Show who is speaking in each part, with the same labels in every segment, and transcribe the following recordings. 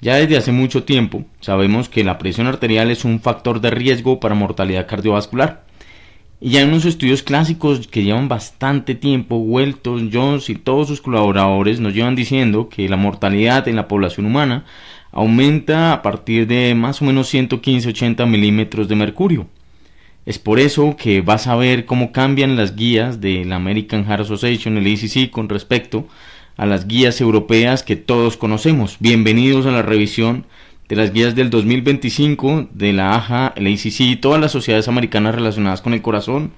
Speaker 1: Ya desde hace mucho tiempo sabemos que la presión arterial es un factor de riesgo para mortalidad cardiovascular. Y ya en unos estudios clásicos que llevan bastante tiempo, Welton, Jones y todos sus colaboradores nos llevan diciendo que la mortalidad en la población humana aumenta a partir de más o menos 115-80 milímetros de mercurio. Es por eso que vas a ver cómo cambian las guías de la American Heart Association, el ACC, con respecto a las guías europeas que todos conocemos. Bienvenidos a la revisión de las guías del 2025 de la AHA, el ACC y todas las sociedades americanas relacionadas con el corazón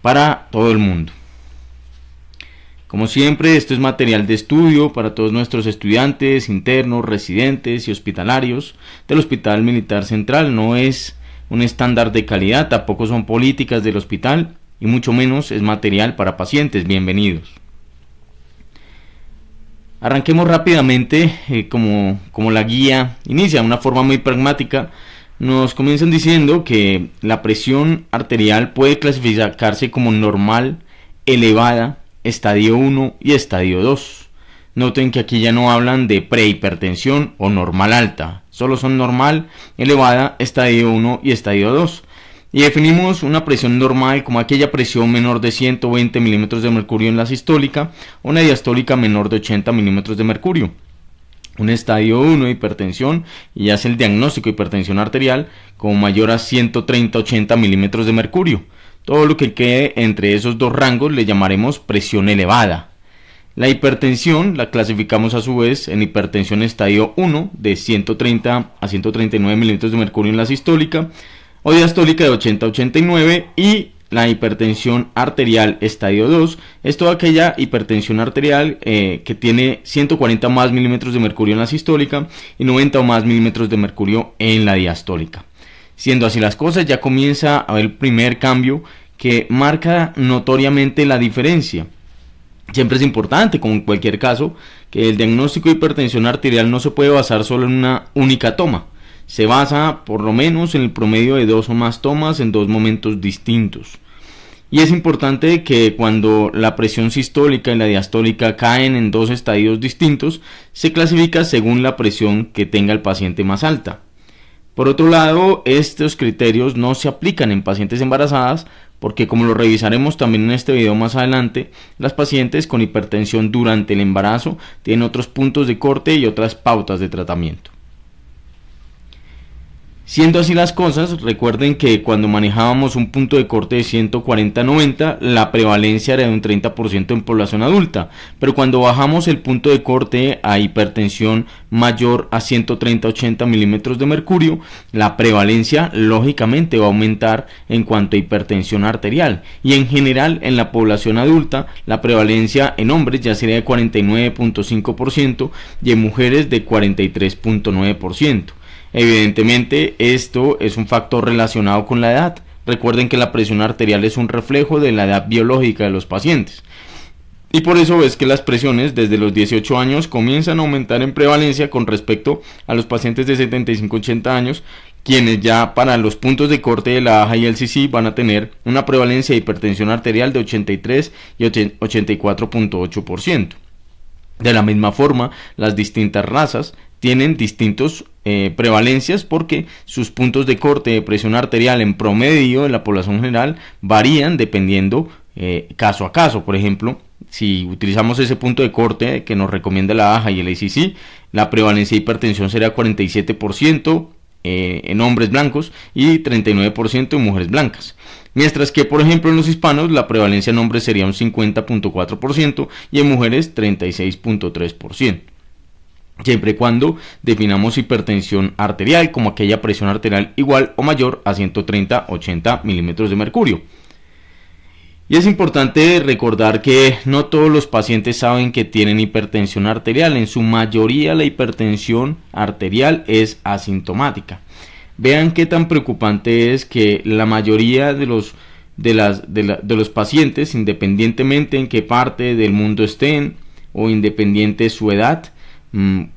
Speaker 1: para todo el mundo. Como siempre, esto es material de estudio para todos nuestros estudiantes, internos, residentes y hospitalarios del Hospital Militar Central. No es un estándar de calidad, tampoco son políticas del hospital y mucho menos es material para pacientes. Bienvenidos. Arranquemos rápidamente, como la guía inicia de una forma muy pragmática. Nos comienzan diciendo que la presión arterial puede clasificarse como normal, elevada, estadio 1 y estadio 2. Noten que aquí ya no hablan de prehipertensión o normal alta, solo son normal, elevada, estadio 1 y estadio 2. Y definimos una presión normal como aquella presión menor de 120 milímetros de mercurio en la sistólica o una diastólica menor de 80 milímetros de mercurio. Un estadio 1 de hipertensión y hace el diagnóstico de hipertensión arterial como mayor a 130-80 milímetros de mercurio. Todo lo que quede entre esos dos rangos le llamaremos presión elevada. La hipertensión la clasificamos a su vez en hipertensión estadio 1 de 130 a 139 milímetros de mercurio en la sistólica o diastólica de 80 a 89, y la hipertensión arterial estadio 2 es toda aquella hipertensión arterial que tiene 140 más milímetros de mercurio en la sistólica y 90 o más milímetros de mercurio en la diastólica. Siendo así las cosas, ya comienza a haber el primer cambio que marca notoriamente la diferencia. Siempre es importante, como en cualquier caso, que el diagnóstico de hipertensión arterial no se puede basar solo en una única toma. Se basa por lo menos en el promedio de 2 o más tomas en 2 momentos distintos. Y es importante que cuando la presión sistólica y la diastólica caen en 2 estadios distintos, se clasifica según la presión que tenga el paciente más alta. Por otro lado, estos criterios no se aplican en pacientes embarazadas porque, como lo revisaremos también en este video más adelante, las pacientes con hipertensión durante el embarazo tienen otros puntos de corte y otras pautas de tratamiento. Siendo así las cosas, recuerden que cuando manejábamos un punto de corte de 140-90, la prevalencia era de un 30% en población adulta, pero cuando bajamos el punto de corte a hipertensión mayor a 130-80 milímetros de mercurio, la prevalencia lógicamente va a aumentar en cuanto a hipertensión arterial, y en general en la población adulta la prevalencia en hombres ya sería de 49.5% y en mujeres de 43.9%. Evidentemente esto es un factor relacionado con la edad. Recuerden que la presión arterial es un reflejo de la edad biológica de los pacientes. Y por eso es que las presiones desde los 18 años comienzan a aumentar en prevalencia con respecto a los pacientes de 75-80 años, quienes ya para los puntos de corte de la AHA y el CC van a tener una prevalencia de hipertensión arterial de 83 y 84.8%. De la misma forma, las distintas razas tienen distintos prevalencias porque sus puntos de corte de presión arterial en promedio en la población general varían dependiendo caso a caso. Por ejemplo, si utilizamos ese punto de corte que nos recomienda la AHA y el ACC, la prevalencia de hipertensión será 47% en hombres blancos y 39% en mujeres blancas. Mientras que, por ejemplo, en los hispanos la prevalencia en hombres sería un 50.4% y en mujeres 36.3%. Siempre y cuando definamos hipertensión arterial como aquella presión arterial igual o mayor a 130-80 milímetros de mercurio. Y es importante recordar que no todos los pacientes saben que tienen hipertensión arterial. En su mayoría la hipertensión arterial es asintomática. Vean qué tan preocupante es que la mayoría de los pacientes, independientemente en qué parte del mundo estén o independiente de su edad,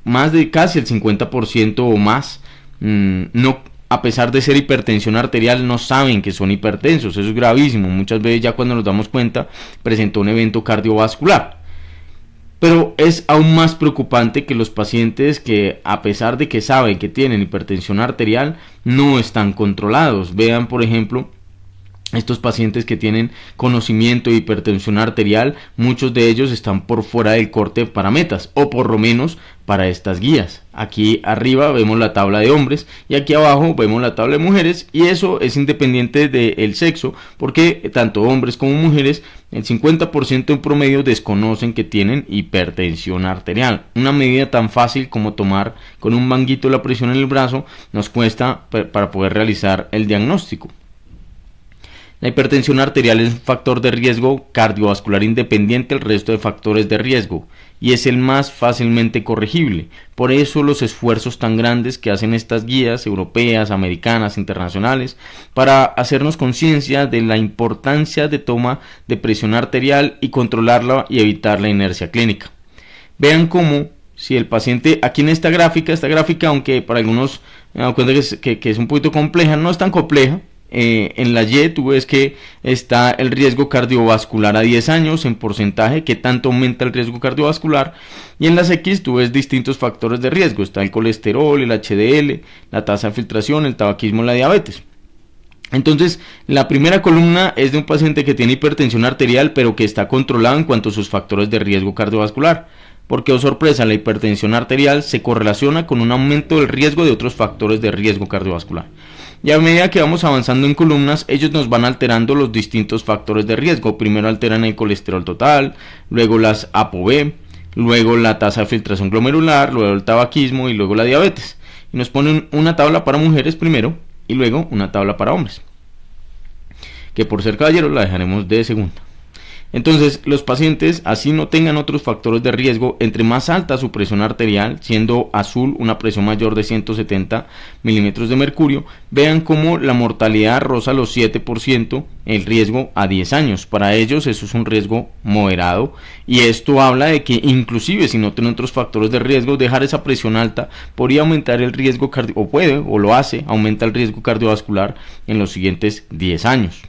Speaker 1: más de casi el 50% o más, no, a pesar de ser hipertensión arterial, no saben que son hipertensos. Eso es gravísimo. Muchas veces ya cuando nos damos cuenta presentó un evento cardiovascular. Pero es aún más preocupante que los pacientes que, a pesar de que saben que tienen hipertensión arterial, no están controlados. Vean, por ejemplo, estos pacientes que tienen conocimiento de hipertensión arterial, muchos de ellos están por fuera del corte para metas, o por lo menos para estas guías. Aquí arriba vemos la tabla de hombres y aquí abajo vemos la tabla de mujeres, y eso es independiente del sexo, porque tanto hombres como mujeres, el 50% en promedio desconocen que tienen hipertensión arterial. Una medida tan fácil como tomar con un manguito la presión en el brazo nos cuesta para poder realizar el diagnóstico. La hipertensión arterial es un factor de riesgo cardiovascular independiente del resto de factores de riesgo y es el más fácilmente corregible. Por eso los esfuerzos tan grandes que hacen estas guías europeas, americanas, internacionales, para hacernos conciencia de la importancia de toma de presión arterial y controlarla y evitar la inercia clínica. Vean cómo, si el paciente, aquí en esta gráfica, aunque para algunos me doy cuenta que es un poquito compleja, no es tan compleja. En la Y tú ves que está el riesgo cardiovascular a 10 años en porcentaje, que tanto aumenta el riesgo cardiovascular, y en las X tú ves distintos factores de riesgo, está el colesterol, el HDL, la tasa de filtración, el tabaquismo, la diabetes. Entonces, la primera columna es de un paciente que tiene hipertensión arterial pero que está controlado en cuanto a sus factores de riesgo cardiovascular. Porque, oh sorpresa, la hipertensión arterial se correlaciona con un aumento del riesgo de otros factores de riesgo cardiovascular. Y a medida que vamos avanzando en columnas, ellos nos van alterando los distintos factores de riesgo. Primero alteran el colesterol total, luego las ApoB, luego la tasa de filtración glomerular, luego el tabaquismo y luego la diabetes. Y nos ponen una tabla para mujeres primero y luego una tabla para hombres, que por ser caballeros la dejaremos de segunda. Entonces, los pacientes, así no tengan otros factores de riesgo, entre más alta su presión arterial, siendo azul una presión mayor de 170 milímetros de mercurio, vean cómo la mortalidad roza los 7%, el riesgo a 10 años. Para ellos eso es un riesgo moderado, y esto habla de que inclusive si no tienen otros factores de riesgo, dejar esa presión alta podría aumentar el riesgo aumenta el riesgo cardiovascular en los siguientes 10 años.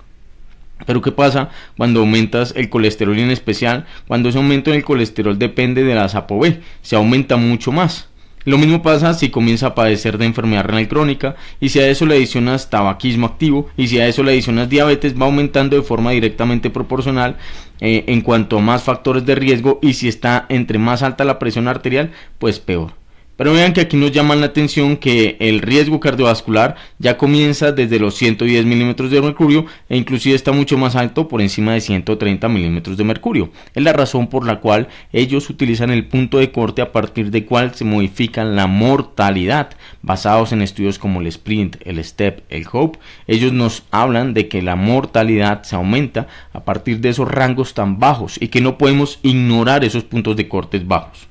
Speaker 1: Pero ¿qué pasa cuando aumentas el colesterol, y en especial cuando ese aumento en el colesterol depende de las ApoB? Se aumenta mucho más. Lo mismo pasa si comienza a padecer de enfermedad renal crónica, y si a eso le adicionas tabaquismo activo, y si a eso le adicionas diabetes, va aumentando de forma directamente proporcional en cuanto a más factores de riesgo, y si está entre más alta la presión arterial, pues peor. Pero vean que aquí nos llama la atención que el riesgo cardiovascular ya comienza desde los 110 milímetros de mercurio e inclusive está mucho más alto, por encima de 130 milímetros de mercurio. Es la razón por la cual ellos utilizan el punto de corte a partir de cual se modifica la mortalidad, basados en estudios como el SPRINT, el STEP, el HOPE. Ellos nos hablan de que la mortalidad se aumenta a partir de esos rangos tan bajos y que no podemos ignorar esos puntos de cortes bajos.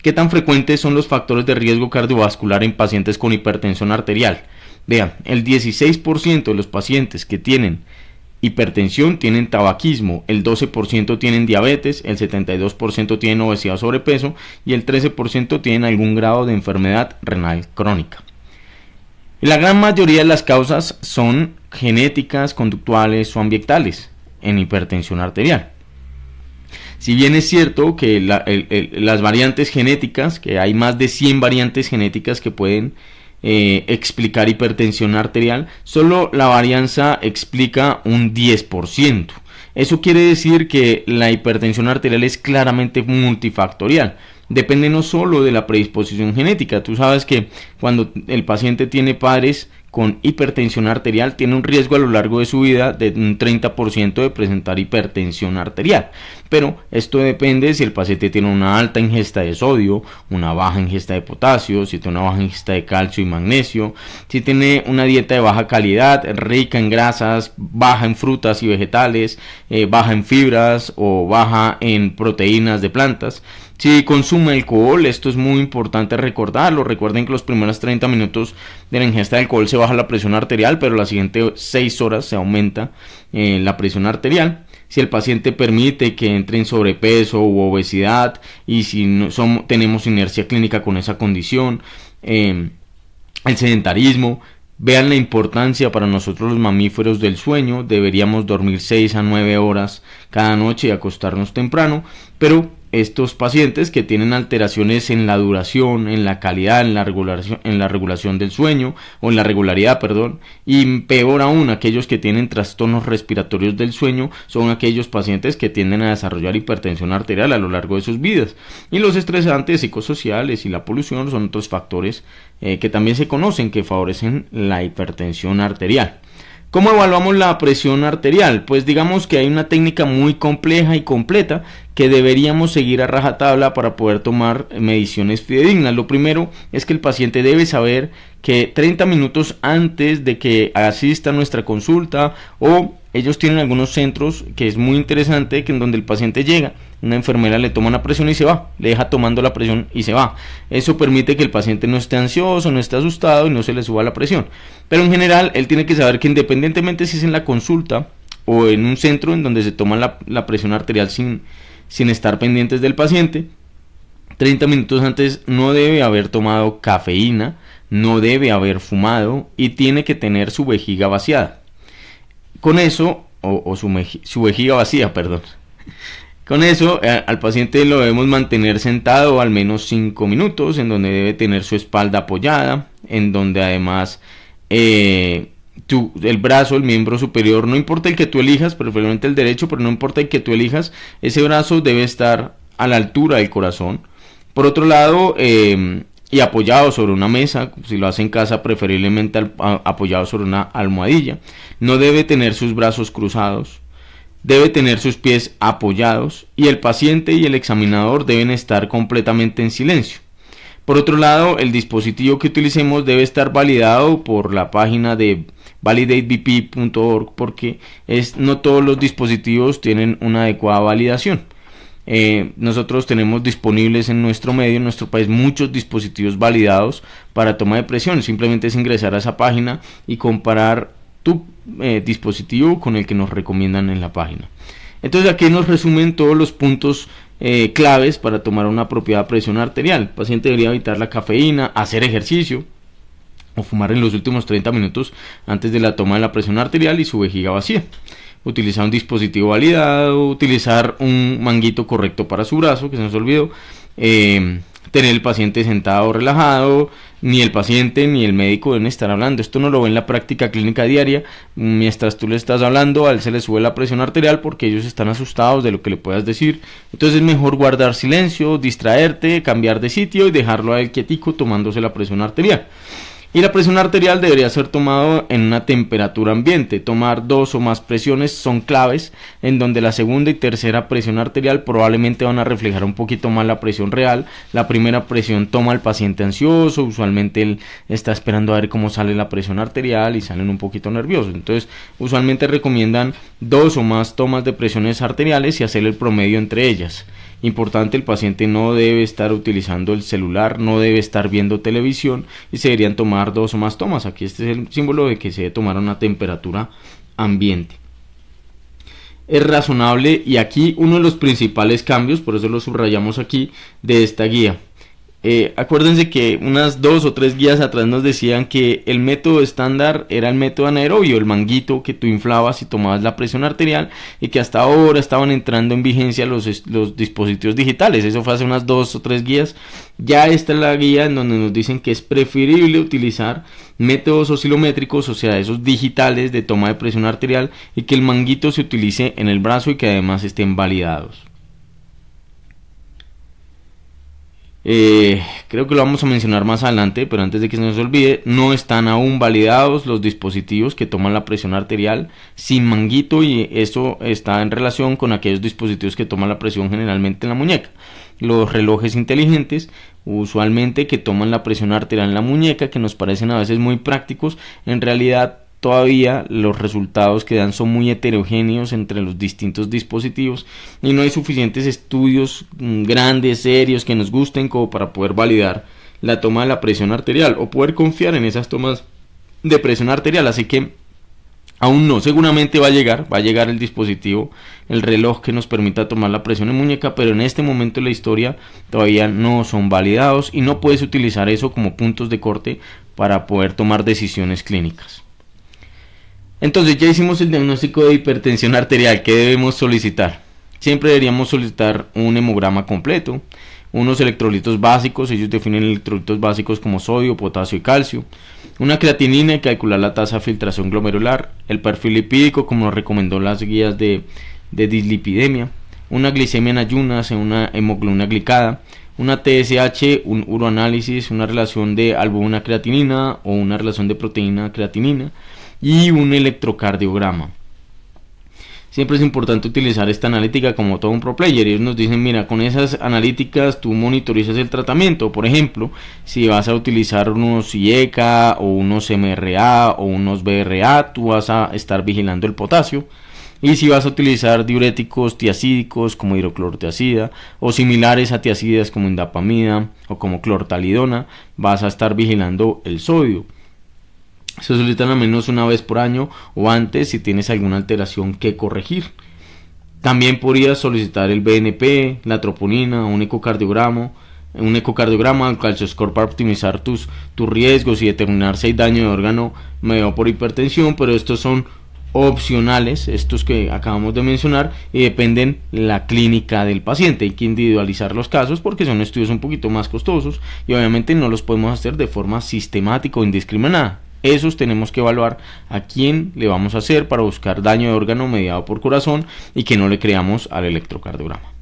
Speaker 1: ¿Qué tan frecuentes son los factores de riesgo cardiovascular en pacientes con hipertensión arterial? Vean, el 16% de los pacientes que tienen hipertensión tienen tabaquismo, el 12% tienen diabetes, el 72% tienen obesidad o sobrepeso y el 13% tienen algún grado de enfermedad renal crónica. La gran mayoría de las causas son genéticas, conductuales o ambientales en hipertensión arterial. Si bien es cierto que las variantes genéticas, que hay más de 100 variantes genéticas que pueden explicar hipertensión arterial, solo la varianza explica un 10%. Eso quiere decir que la hipertensión arterial es claramente multifactorial. Depende no solo de la predisposición genética. Tú sabes que cuando el paciente tiene padres con hipertensión arterial, tiene un riesgo a lo largo de su vida de un 30% de presentar hipertensión arterial. Pero esto depende si el paciente tiene una alta ingesta de sodio, una baja ingesta de potasio, si tiene una baja ingesta de calcio y magnesio, si tiene una dieta de baja calidad, rica en grasas, baja en frutas y vegetales, baja en fibras o baja en proteínas de plantas. Si consume alcohol, esto es muy importante recordarlo. Recuerden que los primeros 30 minutos de la ingesta de alcohol se baja la presión arterial, pero las siguientes 6 horas se aumenta la presión arterial. Si el paciente permite que entre en sobrepeso u obesidad y si no tenemos inercia clínica con esa condición, el sedentarismo. Vean la importancia para nosotros los mamíferos del sueño. Deberíamos dormir 6 a 9 horas cada noche y acostarnos temprano, pero estos pacientes que tienen alteraciones en la duración, en la calidad, en la regulación del sueño o en la regularidad, perdón, y peor aún aquellos que tienen trastornos respiratorios del sueño son aquellos pacientes que tienden a desarrollar hipertensión arterial a lo largo de sus vidas. Y los estresantes psicosociales y la polución son otros factores que también se conocen que favorecen la hipertensión arterial. ¿Cómo evaluamos la presión arterial? Pues digamos que hay una técnica muy compleja y completa que deberíamos seguir a rajatabla para poder tomar mediciones fidedignas. Lo primero es que el paciente debe saber que 30 minutos antes de que asista a nuestra consulta, o ellos tienen algunos centros que es muy interesante, que en donde el paciente llega, una enfermera le toma la presión y se va, le deja tomando la presión y se va. Eso permite que el paciente no esté ansioso, no esté asustado y no se le suba la presión. Pero en general él tiene que saber que independientemente si es en la consulta o en un centro en donde se toma la presión arterial sin estar pendientes del paciente, 30 minutos antes no debe haber tomado cafeína, no debe haber fumado y tiene que tener su vejiga vaciada. Con eso, su vejiga vacía, perdón. Con eso, al paciente lo debemos mantener sentado al menos 5 minutos, en donde debe tener su espalda apoyada, en donde además el brazo, el miembro superior, no importa el que tú elijas, preferiblemente el derecho, pero no importa el que tú elijas, ese brazo debe estar a la altura del corazón. Por otro lado, y apoyado sobre una mesa, si lo hace en casa, preferiblemente apoyado sobre una almohadilla. No debe tener sus brazos cruzados, debe tener sus pies apoyados y el paciente y el examinador deben estar completamente en silencio. Por otro lado, el dispositivo que utilicemos debe estar validado por la página de validatebp.org, porque no todos los dispositivos tienen una adecuada validación. Nosotros tenemos disponibles en nuestro medio, en nuestro país, muchos dispositivos validados para toma de presión. Simplemente es ingresar a esa página y comparar tu dispositivo con el que nos recomiendan en la página. Entonces aquí nos resumen todos los puntos claves para tomar una apropiada presión arterial. El paciente debería evitar la cafeína, hacer ejercicio o fumar en los últimos 30 minutos antes de la toma de la presión arterial y su vejiga vacía. Utilizar un dispositivo validado, utilizar un manguito correcto para su brazo, que se nos olvidó, tener el paciente sentado relajado, ni el paciente ni el médico deben estar hablando. Esto no lo ve en la práctica clínica diaria. Mientras tú le estás hablando, a él se le sube la presión arterial porque ellos están asustados de lo que le puedas decir. Entonces es mejor guardar silencio, distraerte, cambiar de sitio y dejarlo a él quietico tomándose la presión arterial. Y la presión arterial debería ser tomado en una temperatura ambiente. Tomar 2 o más presiones son claves, en donde la segunda y tercera presión arterial probablemente van a reflejar un poquito más la presión real. La primera presión toma al paciente ansioso, usualmente él está esperando a ver cómo sale la presión arterial y salen un poquito nerviosos. Entonces usualmente recomiendan 2 o más tomas de presiones arteriales y hacer el promedio entre ellas. Importante, el paciente no debe estar utilizando el celular, no debe estar viendo televisión y se deberían tomar 2 o más tomas. Aquí este es el símbolo de que se debe tomar a una temperatura ambiente. Es razonable, y aquí uno de los principales cambios, por eso lo subrayamos aquí, de esta guía. Acuérdense que unas 2 o 3 guías atrás nos decían que el método estándar era el método anaerobio, el manguito que tú inflabas y tomabas la presión arterial, y que hasta ahora estaban entrando en vigencia los dispositivos digitales. Eso fue hace unas 2 o 3 guías. Ya esta es la guía en donde nos dicen que es preferible utilizar métodos oscilométricos, o sea, esos digitales de toma de presión arterial, y que el manguito se utilice en el brazo y que además estén validados. Creo que lo vamos a mencionar más adelante, pero antes de que se nos olvide, no están aún validados los dispositivos que toman la presión arterial sin manguito, y eso está en relación con aquellos dispositivos que toman la presión generalmente en la muñeca. Los relojes inteligentes, usualmente, que toman la presión arterial en la muñeca, que nos parecen a veces muy prácticos, en realidad todavía los resultados que dan son muy heterogéneos entre los distintos dispositivos y no hay suficientes estudios grandes, serios, que nos gusten como para poder validar la toma de la presión arterial o poder confiar en esas tomas de presión arterial. Así que aún no, seguramente va a llegar el dispositivo, el reloj que nos permita tomar la presión en muñeca, pero en este momento de la historia todavía no son validados y no puedes utilizar eso como puntos de corte para poder tomar decisiones clínicas. Entonces ya hicimos el diagnóstico de hipertensión arterial. ¿Qué debemos solicitar? siempre deberíamos solicitar un hemograma completo, unos electrolitos básicos, ellos definen electrolitos básicos como sodio, potasio y calcio, una creatinina y calcular la tasa de filtración glomerular, el perfil lipídico como nos recomendó las guías de dislipidemia, una glicemia en ayunas, una hemoglobina glicada, una TSH, un uroanálisis, una relación de albumina-creatinina o una relación de proteína-creatinina y un electrocardiograma. Siempre es importante utilizar esta analítica como todo un pro player. Ellos nos dicen, mira, con esas analíticas tú monitorizas el tratamiento. Por ejemplo, si vas a utilizar unos IECA o unos MRA o unos BRA, tú vas a estar vigilando el potasio. Y si vas a utilizar diuréticos tiacídicos como hidroclorotiazida o similares a tiacidas como indapamida o como clortalidona, vas a estar vigilando el sodio. Se solicitan al menos una vez por año o antes si tienes alguna alteración que corregir. También podrías solicitar el BNP, la troponina, un ecocardiograma, el calcioscore para optimizar tus riesgos y determinar si hay daño de órgano mediado por hipertensión, pero estos son opcionales, estos que acabamos de mencionar, y dependen la clínica del paciente. Hay que individualizar los casos porque son estudios un poquito más costosos y obviamente no los podemos hacer de forma sistemática o indiscriminada. Esos tenemos que evaluar a quién le vamos a hacer para buscar daño de órgano mediado por corazón y que no le creamos al electrocardiograma.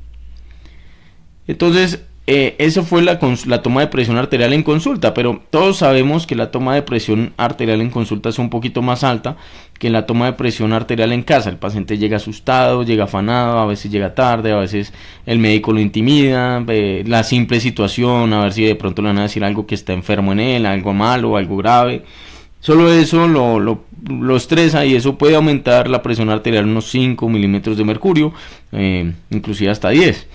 Speaker 1: Entonces, eso fue la toma de presión arterial en consulta, pero todos sabemos que la toma de presión arterial en consulta es un poquito más alta que la toma de presión arterial en casa. El paciente llega asustado, llega afanado, a veces llega tarde, a veces el médico lo intimida, la simple situación, a ver si de pronto le van a decir algo que está enfermo en él, algo malo, algo grave. Solo eso lo estresa y eso puede aumentar la presión arterial unos 5 milímetros de mercurio, inclusive hasta 10.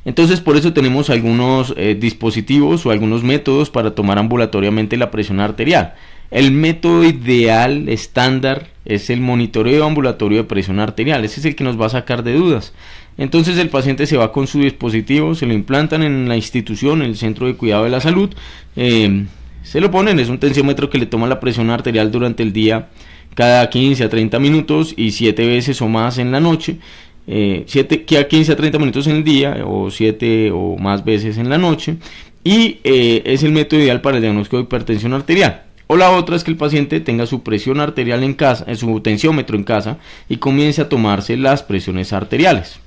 Speaker 1: Entonces por eso tenemos algunos dispositivos o algunos métodos para tomar ambulatoriamente la presión arterial. El método ideal, estándar, es el monitoreo ambulatorio de presión arterial. Ese es el que nos va a sacar de dudas. Entonces el paciente se va con su dispositivo, se lo implantan en la institución, en el centro de cuidado de la salud, se lo ponen, es un tensiómetro que le toma la presión arterial durante el día cada 15 a 30 minutos y 7 veces o más en la noche, 15 a 30 minutos en el día o 7 o más veces en la noche, y es el método ideal para el diagnóstico de hipertensión arterial. O la otra es que el paciente tenga su presión arterial en casa, su tensiómetro en casa, y comience a tomarse las presiones arteriales.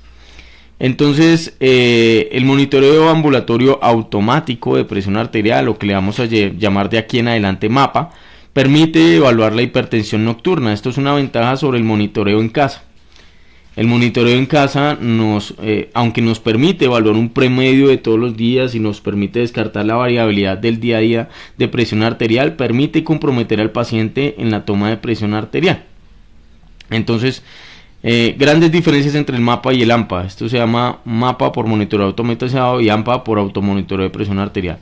Speaker 1: Entonces, el monitoreo ambulatorio automático de presión arterial, o que le vamos a llamar de aquí en adelante MAPA, permite evaluar la hipertensión nocturna. Esto es una ventaja sobre el monitoreo en casa. El monitoreo en casa, aunque nos permite evaluar un promedio de todos los días y nos permite descartar la variabilidad del día a día de presión arterial, permite comprometer al paciente en la toma de presión arterial. Entonces, grandes diferencias entre el MAPA y el AMPA. Esto se llama MAPA por monitoreo automatizado y AMPA por automonitoreo de presión arterial.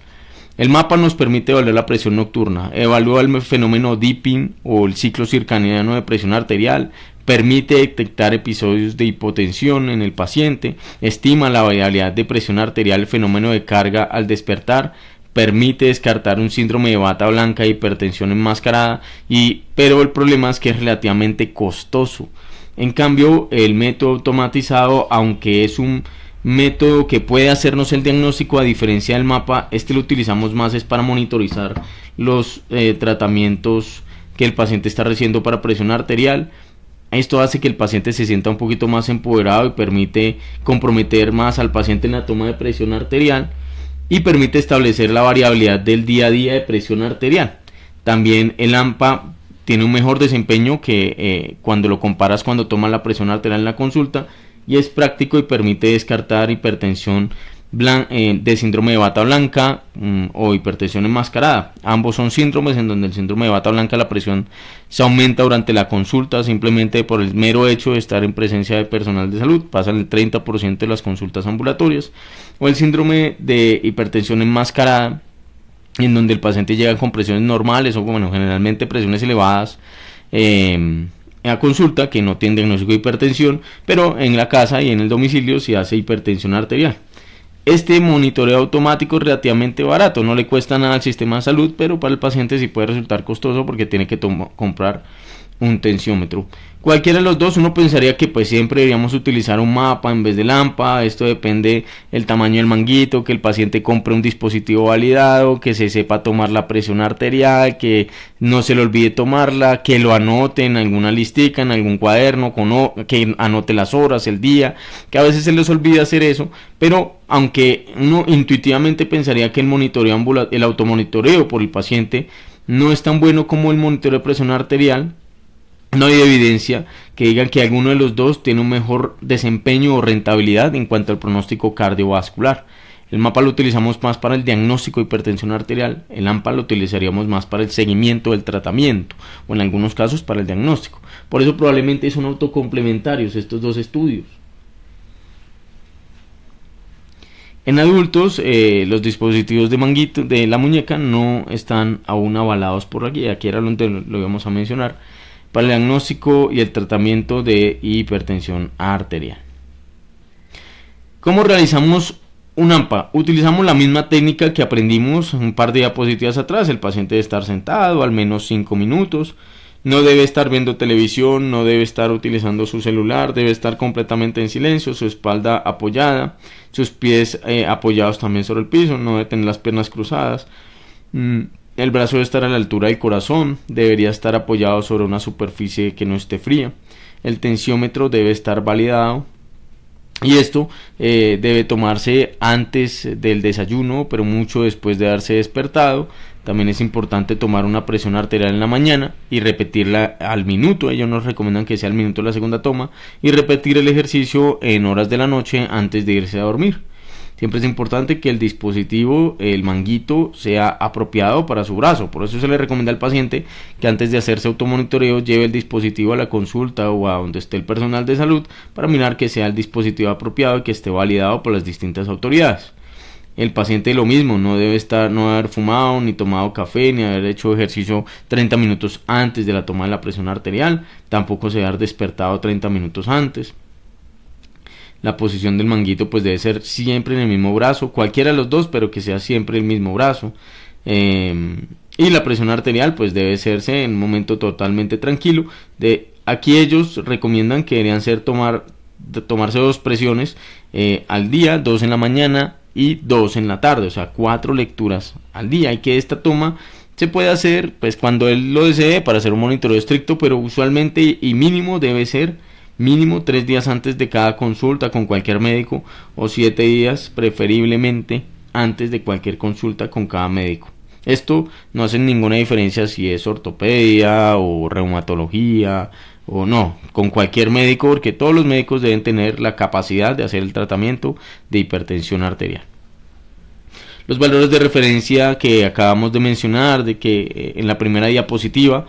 Speaker 1: El MAPA nos permite evaluar la presión nocturna, evalúa el fenómeno dipping o el ciclo circadiano de presión arterial, permite detectar episodios de hipotensión en el paciente, estima la variabilidad de presión arterial, el fenómeno de carga al despertar, permite descartar un síndrome de bata blanca, hipertensión enmascarada, pero el problema es que es relativamente costoso. En cambio, el método automatizado, aunque es un método que puede hacernos el diagnóstico, a diferencia del MAPA, este lo utilizamos más es para monitorizar los tratamientos que el paciente está recibiendo para presión arterial. Esto hace que el paciente se sienta un poquito más empoderado y permite comprometer más al paciente en la toma de presión arterial y permite establecer la variabilidad del día a día de presión arterial. También el AMPA tiene un mejor desempeño que cuando lo comparas cuando toma la presión arterial en la consulta, y es práctico y permite descartar hipertensión de síndrome de bata blanca o hipertensión enmascarada. Ambos son síndromes en donde el síndrome de bata blanca la presión se aumenta durante la consulta simplemente por el mero hecho de estar en presencia de personal de salud, pasan el 30% de las consultas ambulatorias, o el síndrome de hipertensión enmascarada en donde el paciente llega con presiones normales o generalmente presiones elevadas a consulta, que no tiene diagnóstico de hipertensión, pero en la casa y en el domicilio se hace hipertensión arterial. Este monitoreo automático es relativamente barato, no le cuesta nada al sistema de salud, pero para el paciente sí puede resultar costoso porque tiene que comprar un tensiómetro. Cualquiera de los dos, uno pensaría que pues siempre deberíamos utilizar un mapa en vez del AMPA. Esto depende del tamaño del manguito, que el paciente compre un dispositivo validado, que se sepa tomar la presión arterial, que no se le olvide tomarla, que lo anote en alguna listica, en algún cuaderno, que anote las horas, el día, que a veces se les olvida hacer eso, pero aunque uno intuitivamente pensaría que el automonitoreo por el paciente no es tan bueno como el monitoreo de presión arterial, no hay evidencia que digan que alguno de los dos tiene un mejor desempeño o rentabilidad en cuanto al pronóstico cardiovascular. El mapa lo utilizamos más para el diagnóstico de hipertensión arterial, el AMPA lo utilizaríamos más para el seguimiento del tratamiento o en algunos casos para el diagnóstico. Por eso probablemente son autocomplementarios estos dos estudios. En adultos, los dispositivos de manguito de la muñeca no están aún avalados por la guía. Aquí era donde lo íbamos a mencionar, para el diagnóstico y el tratamiento de hipertensión arterial. ¿Cómo realizamos un AMPA? Utilizamos la misma técnica que aprendimos un par de diapositivas atrás. El paciente debe estar sentado al menos 5 minutos, no debe estar viendo televisión, no debe estar utilizando su celular, debe estar completamente en silencio, su espalda apoyada, sus pies apoyados también sobre el piso, no debe tener las piernas cruzadas. El brazo debe estar a la altura del corazón, debería estar apoyado sobre una superficie que no esté fría. El tensiómetro debe estar validado y esto debe tomarse antes del desayuno, pero mucho después de haberse despertado. También es importante tomar una presión arterial en la mañana y repetirla al minuto. Ellos nos recomiendan que sea al minuto la segunda toma y repetir el ejercicio en horas de la noche antes de irse a dormir. Siempre es importante que el dispositivo, el manguito, sea apropiado para su brazo. Por eso se le recomienda al paciente que antes de hacerse automonitoreo lleve el dispositivo a la consulta o a donde esté el personal de salud para mirar que sea el dispositivo apropiado y que esté validado por las distintas autoridades. El paciente lo mismo, no debe haber fumado, ni tomado café, ni haber hecho ejercicio 30 minutos antes de la toma de la presión arterial. Tampoco se debe haber despertado 30 minutos antes. La posición del manguito pues debe ser siempre en el mismo brazo, cualquiera de los dos, pero que sea siempre el mismo brazo. Y la presión arterial pues debe hacerse en un momento totalmente tranquilo. Aquí ellos recomiendan que deberían ser tomarse 2 presiones al día, 2 en la mañana y 2 en la tarde, o sea 4 lecturas al día, y que esta toma se puede hacer pues cuando él lo desee para hacer un monitoreo estricto, pero usualmente y mínimo debe ser 3 días antes de cada consulta con cualquier médico, o 7 días preferiblemente antes de cualquier consulta con cada médico. Esto no hace ninguna diferencia si es ortopedia o reumatología o no, con cualquier médico, porque todos los médicos deben tener la capacidad de hacer el tratamiento de hipertensión arterial. Los valores de referencia que acabamos de mencionar, de que en la primera diapositiva,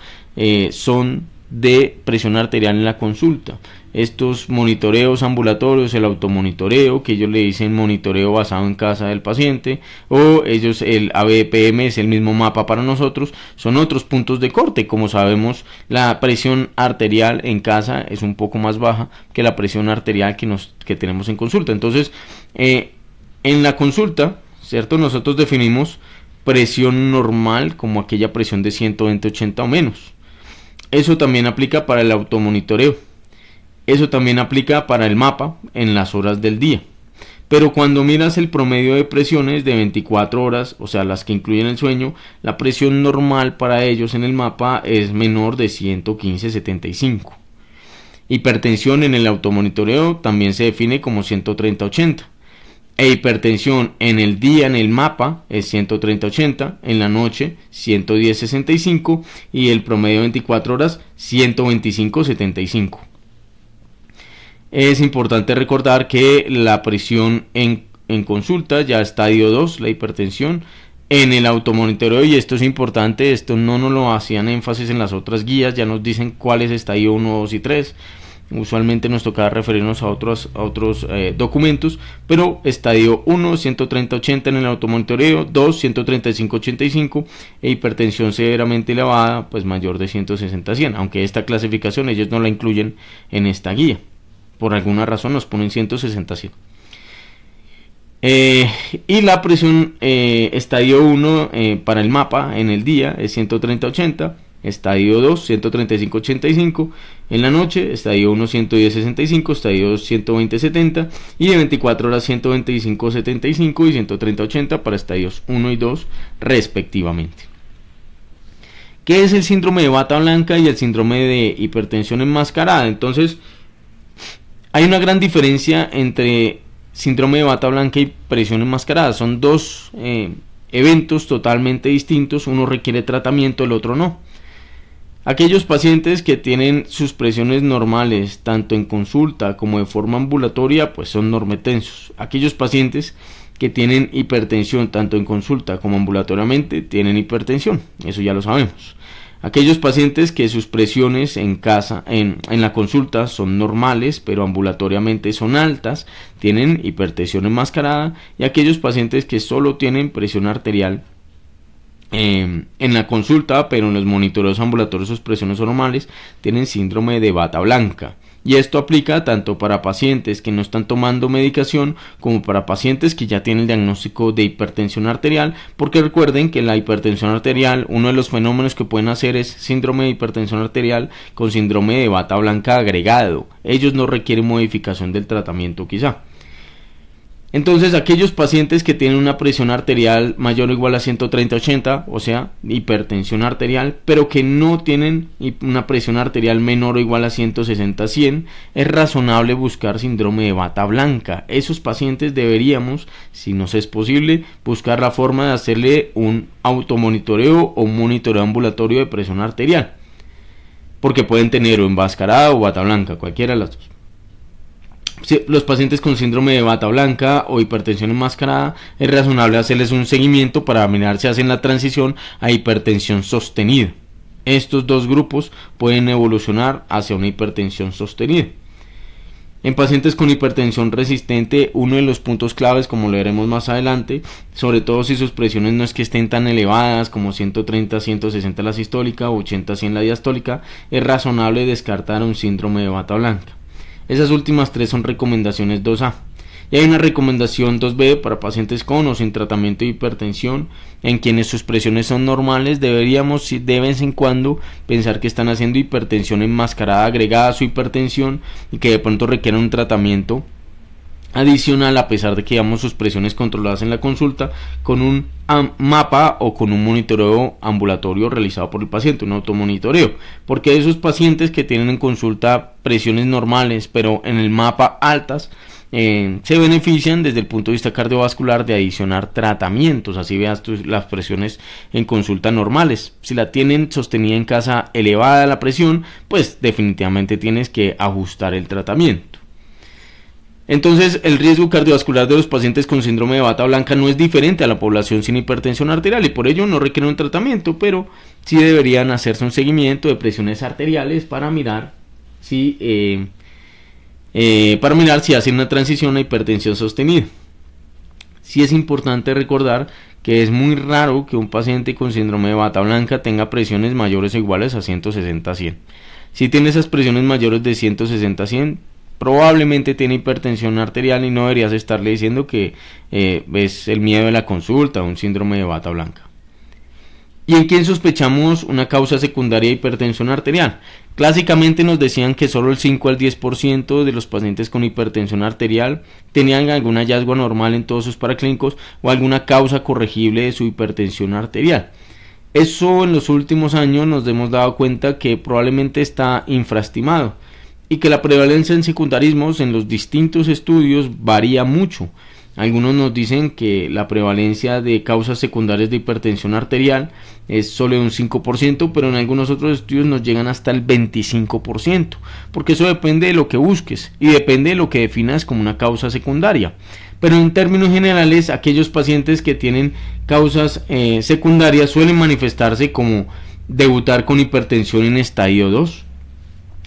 Speaker 1: son de presión arterial en la consulta. Estos monitoreos ambulatorios, el automonitoreo, que ellos le dicen monitoreo basado en casa del paciente, o ellos el ABPM es el mismo mapa para nosotros, son otros puntos de corte. Como sabemos, la presión arterial en casa es un poco más baja que la presión arterial que tenemos en consulta. Entonces, en la consulta, ¿cierto? Nosotros definimos presión normal como aquella presión de 120/80 o menos. Eso también aplica para el automonitoreo. Eso también aplica para el mapa en las horas del día. Pero cuando miras el promedio de presiones de 24 horas, o sea, las que incluyen el sueño, la presión normal para ellos en el mapa es menor de 115/75. Hipertensión en el automonitoreo también se define como 130/80. E hipertensión en el día en el mapa es 130/80, en la noche 110/65 y el promedio de 24 horas 125/75. Es importante recordar que la presión en consulta ya estadio 2, la hipertensión, en el automonitoreo, y esto es importante, esto no nos lo hacían énfasis en las otras guías, ya nos dicen cuál es estadio 1, 2 y 3. Usualmente nos toca referirnos a otros documentos, pero estadio 1, 130/80 en el automonitoreo, 2, 135/85 e hipertensión severamente elevada, pues mayor de 160/100, aunque esta clasificación ellos no la incluyen en esta guía. Por alguna razón nos ponen 160/100. Y la presión estadio 1 para el mapa en el día es 130/80, estadio 2, 135-85, en la noche, estadio 1, 110-65, estadio 2, 120-70, y de 24 horas, 125-75 y 130-80 para estadios 1 y 2, respectivamente. ¿Qué es el síndrome de bata blanca y el síndrome de hipertensión enmascarada? Entonces, hay una gran diferencia entre síndrome de bata blanca y presión enmascarada. Son dos eventos totalmente distintos, uno requiere tratamiento, el otro no. Aquellos pacientes que tienen sus presiones normales tanto en consulta como de forma ambulatoria, pues son normetensos. Aquellos pacientes que tienen hipertensión tanto en consulta como ambulatoriamente tienen hipertensión, eso ya lo sabemos. Aquellos pacientes que sus presiones en casa, en la consulta son normales, pero ambulatoriamente son altas, tienen hipertensión enmascarada, y aquellos pacientes que solo tienen presión arterial en la consulta, pero en los monitoreos ambulatorios sus presiones son normales, tienen síndrome de bata blanca. Y esto aplica tanto para pacientes que no están tomando medicación como para pacientes que ya tienen el diagnóstico de hipertensión arterial, porque recuerden que la hipertensión arterial, uno de los fenómenos que pueden hacer es síndrome de hipertensión arterial con síndrome de bata blanca agregado. Ellos no requieren modificación del tratamiento quizá. Entonces, aquellos pacientes que tienen una presión arterial mayor o igual a 130/80, o sea, hipertensión arterial, pero que no tienen una presión arterial menor o igual a 160/100, es razonable buscar síndrome de bata blanca. Esos pacientes deberíamos, si nos es posible, buscar la forma de hacerle un automonitoreo o un monitoreo ambulatorio de presión arterial, porque pueden tener o enmascarada o bata blanca, cualquiera de las dos. Los pacientes con síndrome de bata blanca o hipertensión enmascarada, es razonable hacerles un seguimiento para mirar si hacen la transición a hipertensión sostenida. Estos dos grupos pueden evolucionar hacia una hipertensión sostenida. En pacientes con hipertensión resistente, uno de los puntos claves, como lo veremos más adelante, sobre todo si sus presiones no es que estén tan elevadas como 130-160 la sistólica o 80-100 la diastólica, es razonable descartar un síndrome de bata blanca. Esas últimas tres son recomendaciones 2A. Y hay una recomendación 2B para pacientes con o sin tratamiento de hipertensión, en quienes sus presiones son normales. Deberíamos de vez en cuando pensar que están haciendo hipertensión enmascarada agregada a su hipertensión y que de pronto requieren un tratamiento adicional, a pesar de que llevamos sus presiones controladas en la consulta, con un mapa o con un monitoreo ambulatorio realizado por el paciente, un automonitoreo, porque esos pacientes que tienen en consulta presiones normales pero en el mapa altas, se benefician desde el punto de vista cardiovascular de adicionar tratamientos. Así veas las presiones en consulta normales, si la tienen sostenida en casa elevada la presión, pues definitivamente tienes que ajustar el tratamiento. Entonces, el riesgo cardiovascular de los pacientes con síndrome de bata blanca no es diferente a la población sin hipertensión arterial y por ello no requieren un tratamiento, pero sí deberían hacerse un seguimiento de presiones arteriales para mirar si hacen una transición a hipertensión sostenida. Sí es importante recordar que es muy raro que un paciente con síndrome de bata blanca tenga presiones mayores o iguales a 160/100. Si tiene esas presiones mayores de 160/100, probablemente tiene hipertensión arterial y no deberías estarle diciendo que es el miedo de la consulta, un síndrome de bata blanca. ¿Y en quién sospechamos una causa secundaria de hipertensión arterial? Clásicamente nos decían que solo el 5 al 10% de los pacientes con hipertensión arterial tenían algún hallazgo anormal en todos sus paraclínicos o alguna causa corregible de su hipertensión arterial. Eso en los últimos años nos hemos dado cuenta que probablemente está infraestimado y que la prevalencia en secundarismos en los distintos estudios varía mucho. Algunos nos dicen que la prevalencia de causas secundarias de hipertensión arterial es solo de un 5%, pero en algunos otros estudios nos llegan hasta el 25%, porque eso depende de lo que busques y depende de lo que definas como una causa secundaria. Pero en términos generales, aquellos pacientes que tienen causas secundarias suelen manifestarse como debutar con hipertensión en estadio 2,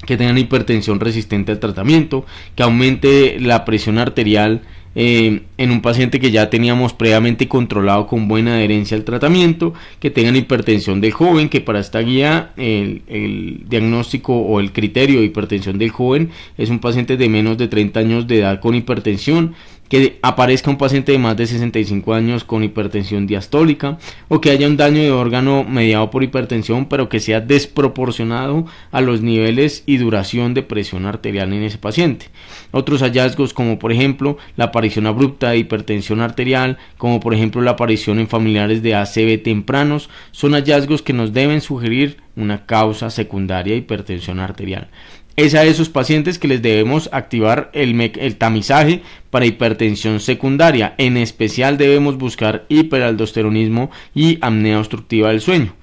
Speaker 1: que tengan hipertensión resistente al tratamiento, que aumente la presión arterial en un paciente que ya teníamos previamente controlado con buena adherencia al tratamiento, que tengan hipertensión del joven, que para esta guía el diagnóstico o el criterio de hipertensión del joven es un paciente de menos de 30 años de edad con hipertensión, que aparezca un paciente de más de 65 años con hipertensión diastólica, o que haya un daño de órgano mediado por hipertensión pero que sea desproporcionado a los niveles y duración de presión arterial en ese paciente. Otros hallazgos, como por ejemplo la aparición abrupta de hipertensión arterial, como por ejemplo la aparición en familiares de ACV tempranos, son hallazgos que nos deben sugerir una causa secundaria de hipertensión arterial. Es a esos pacientes que les debemos activar el tamizaje para hipertensión secundaria. En especial debemos buscar hiperaldosteronismo y apnea obstructiva del sueño.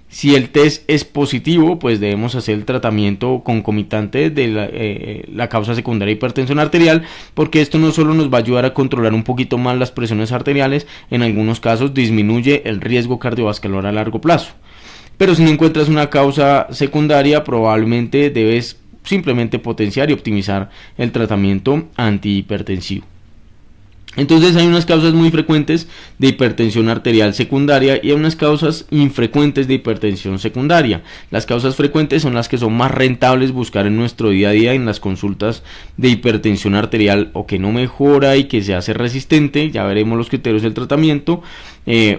Speaker 1: Si el test es positivo, pues debemos hacer el tratamiento concomitante de la causa secundaria de hipertensión arterial, porque esto no solo nos va a ayudar a controlar un poquito más las presiones arteriales, en algunos casos disminuye el riesgo cardiovascular a largo plazo. Pero si no encuentras una causa secundaria, probablemente debes simplemente potenciar y optimizar el tratamiento antihipertensivo. Entonces hay unas causas muy frecuentes de hipertensión arterial secundaria y hay unas causas infrecuentes de hipertensión secundaria. Las causas frecuentes son las que son más rentables buscar en nuestro día a día en las consultas de hipertensión arterial, o que no mejora y que se hace resistente, ya veremos los criterios del tratamiento,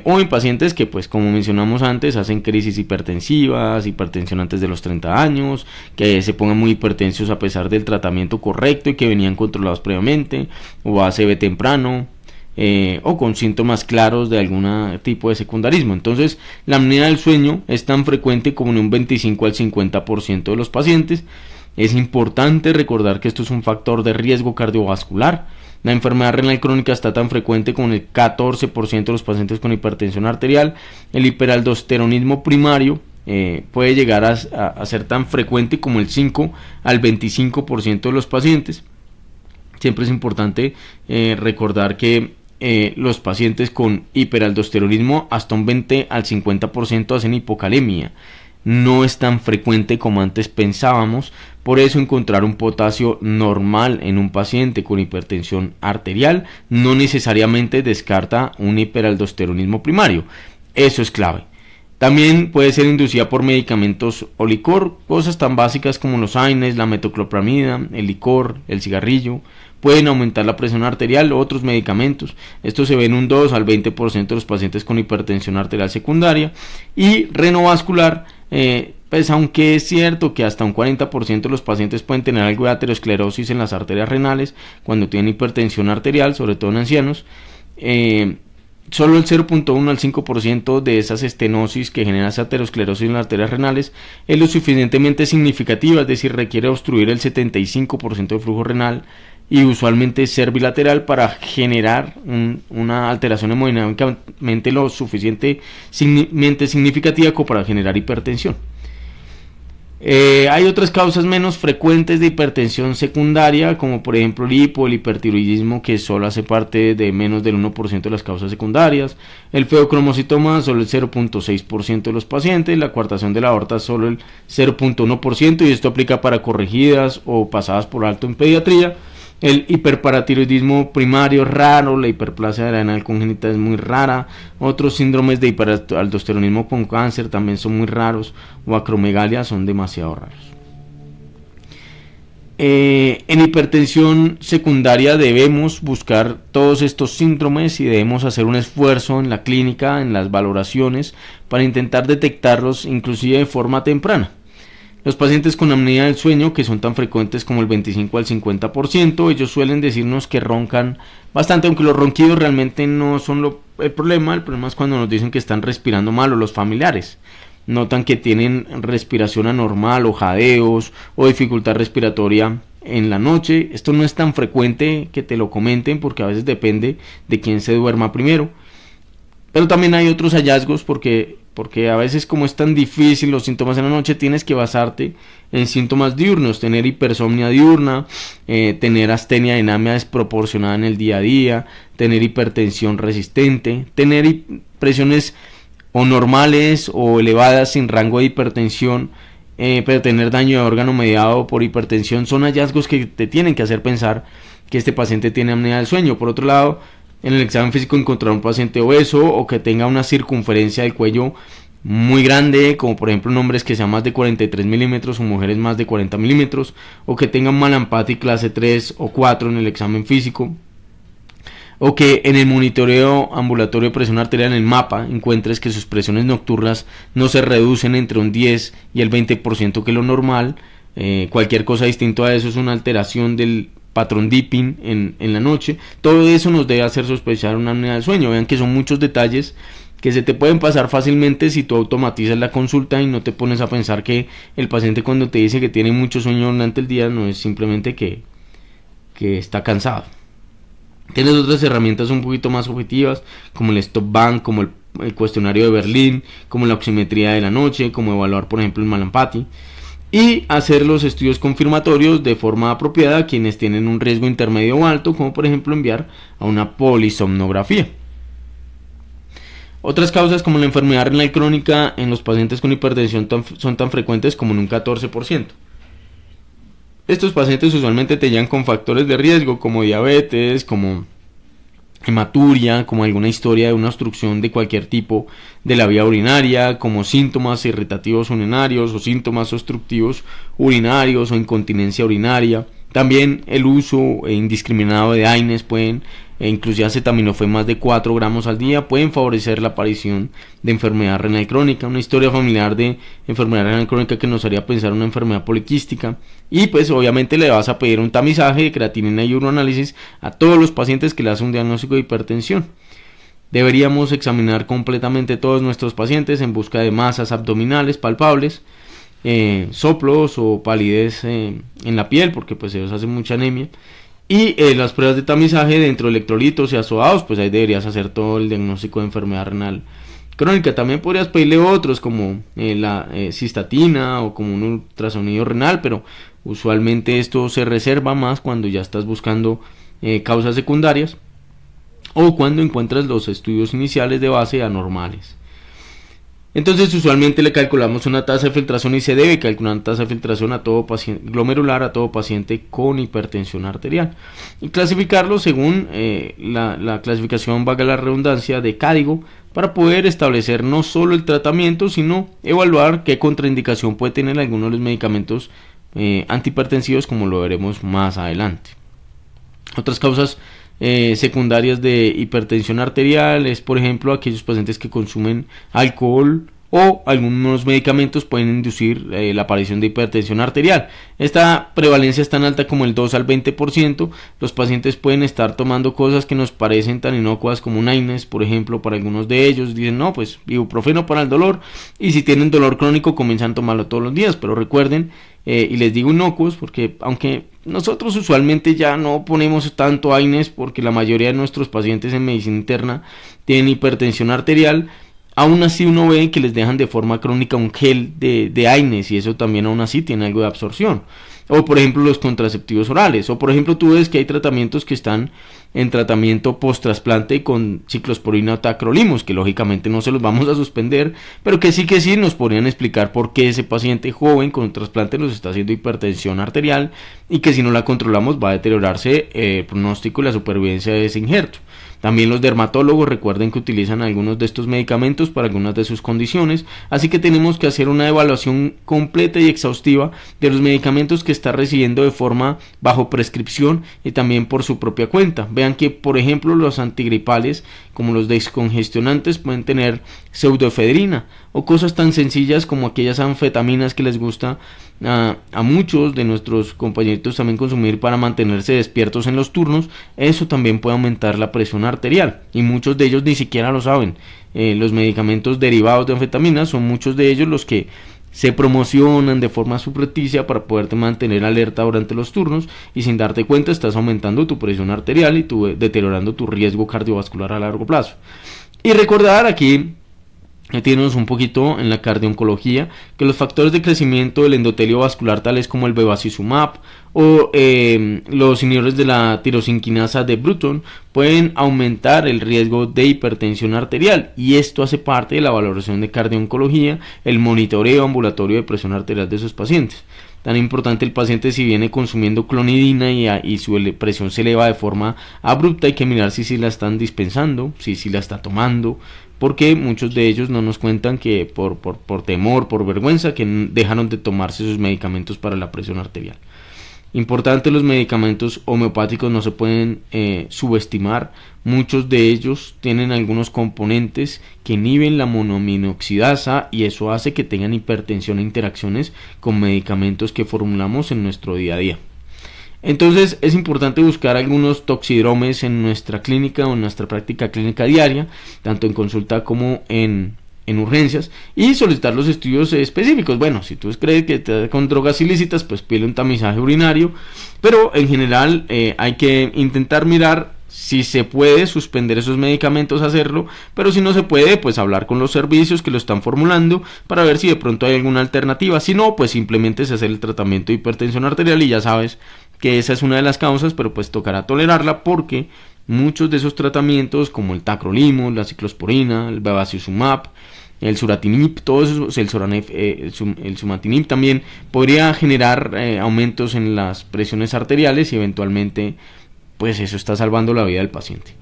Speaker 1: o en pacientes que, pues como mencionamos antes, hacen crisis hipertensivas, hipertensión antes de los 30 años, que se pongan muy hipertensos a pesar del tratamiento correcto y que venían controlados previamente, o ACV temprano, o con síntomas claros de algún tipo de secundarismo. Entonces la apnea del sueño es tan frecuente como en un 25 al 50% de los pacientes. Es importante recordar que esto es un factor de riesgo cardiovascular. La enfermedad renal crónica está tan frecuente como en el 14% de los pacientes con hipertensión arterial. El hiperaldosteronismo primario puede llegar a ser tan frecuente como el 5 al 25% de los pacientes. Siempre es importante recordar que los pacientes con hiperaldosteronismo hasta un 20 al 50% hacen hipocalemia. No es tan frecuente como antes pensábamos, por eso encontrar un potasio normal en un paciente con hipertensión arterial no necesariamente descarta un hiperaldosteronismo primario. Eso es clave. También puede ser inducida por medicamentos o licor, cosas tan básicas como los AINES, la metoclopramida, el licor, el cigarrillo. Pueden aumentar la presión arterial o otros medicamentos. Esto se ve en un 2 al 20% de los pacientes con hipertensión arterial secundaria. Y renovascular, pues aunque es cierto que hasta un 40% de los pacientes pueden tener algo de aterosclerosis en las arterias renales cuando tienen hipertensión arterial, sobre todo en ancianos, solo el 0.1 al 5% de esas estenosis que genera esa aterosclerosis en las arterias renales es lo suficientemente significativa, es decir, requiere obstruir el 75% del flujo renal y usualmente ser bilateral para generar una alteración hemodinámicamente lo suficientemente significativa como para generar hipertensión. Hay otras causas menos frecuentes de hipertensión secundaria, como por ejemplo el hipertiroidismo, que solo hace parte de menos del 1% de las causas secundarias, el feocromocitoma solo el 0.6% de los pacientes, la coartación de la aorta solo el 0.1%, y esto aplica para corregidas o pasadas por alto en pediatría. El hiperparatiroidismo primario es raro, la hiperplasia renal congénita es muy rara, otros síndromes de hiperaldosteronismo con cáncer también son muy raros, o acromegalia son demasiado raros. En hipertensión secundaria debemos buscar todos estos síndromes y debemos hacer un esfuerzo en la clínica, en las valoraciones, para intentar detectarlos inclusive de forma temprana. Los pacientes con apnea del sueño, que son tan frecuentes como el 25 al 50%, ellos suelen decirnos que roncan bastante, aunque los ronquidos realmente no son el problema es cuando nos dicen que están respirando mal, o los familiares notan que tienen respiración anormal o jadeos o dificultad respiratoria en la noche. Esto no es tan frecuente que te lo comenten, porque a veces depende de quién se duerma primero. Pero también hay otros hallazgos porque a veces, como es tan difícil los síntomas en la noche, tienes que basarte en síntomas diurnos, tener hipersomnia diurna, tener astenia dinámica desproporcionada en el día a día, tener hipertensión resistente, tener presiones o normales o elevadas sin rango de hipertensión, pero tener daño de órgano mediado por hipertensión. Son hallazgos que te tienen que hacer pensar que este paciente tiene apnea del sueño. Por otro lado, en el examen físico encontrar un paciente obeso o que tenga una circunferencia del cuello muy grande, como por ejemplo en hombres que sean más de 43 milímetros o mujeres más de 40 milímetros, o que tengan Mallampati clase 3 o 4 en el examen físico, o que en el monitoreo ambulatorio de presión arterial en el mapa encuentres que sus presiones nocturnas no se reducen entre un 10 y el 20% que lo normal. Cualquier cosa distinto a eso es una alteración del patrón dipping en la noche. Todo eso nos debe hacer sospechar una apnea del sueño. Vean que son muchos detalles que se te pueden pasar fácilmente si tú automatizas la consulta y no te pones a pensar que el paciente, cuando te dice que tiene mucho sueño durante el día, no es simplemente que está cansado. Tienes otras herramientas un poquito más objetivas, como el Stop Band, como el cuestionario de Berlín, como la oximetría de la noche, como evaluar por ejemplo el Mallampati, y hacer los estudios confirmatorios de forma apropiada a quienes tienen un riesgo intermedio o alto, como por ejemplo enviar a una polisomnografía. Otras causas como la enfermedad renal crónica en los pacientes con hipertensión son tan frecuentes como en un 14%. Estos pacientes usualmente te llegan con factores de riesgo como diabetes, como hematuria, como alguna historia de una obstrucción de cualquier tipo de la vía urinaria, como síntomas irritativos urinarios o síntomas obstructivos urinarios o incontinencia urinaria. También el uso indiscriminado de AINES inclusive acetaminofén más de 4 gramos al día, pueden favorecer la aparición de enfermedad renal crónica. Una historia familiar de enfermedad renal crónica que nos haría pensar en una enfermedad poliquística. Y pues obviamente le vas a pedir un tamizaje de creatinina y uroanálisis a todos los pacientes que le hacen un diagnóstico de hipertensión. Deberíamos examinar completamente todos nuestros pacientes en busca de masas abdominales palpables, soplos o palidez en la piel, porque pues ellos hacen mucha anemia. Y las pruebas de tamizaje de electrolitos y azoados, pues ahí deberías hacer todo el diagnóstico de enfermedad renal crónica. También podrías pedirle otros como la cistatina o como un ultrasonido renal, pero usualmente esto se reserva más cuando ya estás buscando causas secundarias o cuando encuentras los estudios iniciales de base anormales. Entonces usualmente le calculamos una tasa de filtración y se debe calcular una tasa de filtración a todo paciente glomerular, a todo paciente con hipertensión arterial, y clasificarlo según la clasificación, valga la redundancia, de CADIGO, para poder establecer no solo el tratamiento, sino evaluar qué contraindicación puede tener algunos de los medicamentos antihipertensivos, como lo veremos más adelante. Otras causas secundarias de hipertensión arterial es, por ejemplo, aquellos pacientes que consumen alcohol o algunos medicamentos pueden inducir la aparición de hipertensión arterial. Esta prevalencia es tan alta como el 2 al 20%. Los pacientes pueden estar tomando cosas que nos parecen tan inocuas como un AINES, por ejemplo. Para algunos de ellos dicen, no, pues ibuprofeno para el dolor, y si tienen dolor crónico comienzan a tomarlo todos los días. Pero recuerden, y les digo inocuos porque aunque nosotros usualmente ya no ponemos tanto AINES, porque la mayoría de nuestros pacientes en medicina interna tienen hipertensión arterial, aún así uno ve que les dejan de forma crónica un gel de AINES, y eso también aún así tiene algo de absorción. O por ejemplo los contraceptivos orales, o por ejemplo tú ves que hay tratamientos que están en tratamiento post-trasplante con ciclosporina o tacrolimus, que lógicamente no se los vamos a suspender, pero que sí nos podrían explicar por qué ese paciente joven con un trasplante nos está haciendo hipertensión arterial, y que si no la controlamos va a deteriorarse el pronóstico y la supervivencia de ese injerto. También los dermatólogos recuerden que utilizan algunos de estos medicamentos para algunas de sus condiciones, así que tenemos que hacer una evaluación completa y exhaustiva de los medicamentos que está recibiendo de forma bajo prescripción y también por su propia cuenta. Vean que, por ejemplo, los antigripales como los descongestionantes pueden tener pseudoefedrina, o cosas tan sencillas como aquellas anfetaminas que les gusta a muchos de nuestros compañeritos también consumir para mantenerse despiertos en los turnos. Eso también puede aumentar la presión arterial, y muchos de ellos ni siquiera lo saben. Los medicamentos derivados de anfetaminas son muchos de ellos los que se promocionan de forma subrepticia para poderte mantener alerta durante los turnos, y sin darte cuenta estás aumentando tu presión arterial y deteriorando tu riesgo cardiovascular a largo plazo. Y recordar aquí, metiéndonos un poquito en la cardiooncología, que los factores de crecimiento del endotelio vascular, tales como el bevacizumab o los inhibidores de la tirosinquinasa de Bruton, pueden aumentar el riesgo de hipertensión arterial, y esto hace parte de la valoración de cardiooncología, el monitoreo ambulatorio de presión arterial de sus pacientes. Tan importante el paciente, si viene consumiendo clonidina y su presión se eleva de forma abrupta, hay que mirar si la están dispensando, si la está tomando, porque muchos de ellos no nos cuentan que por temor, por vergüenza, que dejaron de tomarse sus medicamentos para la presión arterial. Importante, los medicamentos homeopáticos no se pueden subestimar. Muchos de ellos tienen algunos componentes que inhiben la monoaminoxidasa y eso hace que tengan hipertensión e interacciones con medicamentos que formulamos en nuestro día a día. Entonces es importante buscar algunos toxidromes en nuestra clínica o en nuestra práctica clínica diaria, tanto en consulta como en urgencias, y solicitar los estudios específicos. Bueno, si tú crees que te da con drogas ilícitas, pues pide un tamizaje urinario, pero en general hay que intentar mirar si se puede suspender esos medicamentos, hacerlo, pero si no se puede, pues hablar con los servicios que lo están formulando para ver si de pronto hay alguna alternativa. Si no, pues simplemente se hace el tratamiento de hipertensión arterial y ya sabes que esa es una de las causas, pero pues tocará tolerarla porque muchos de esos tratamientos, como el tacrolimus, la ciclosporina, el bevacizumab, el suratinib, todos esos, el sumatinib también podría generar aumentos en las presiones arteriales y eventualmente pues eso está salvando la vida del paciente.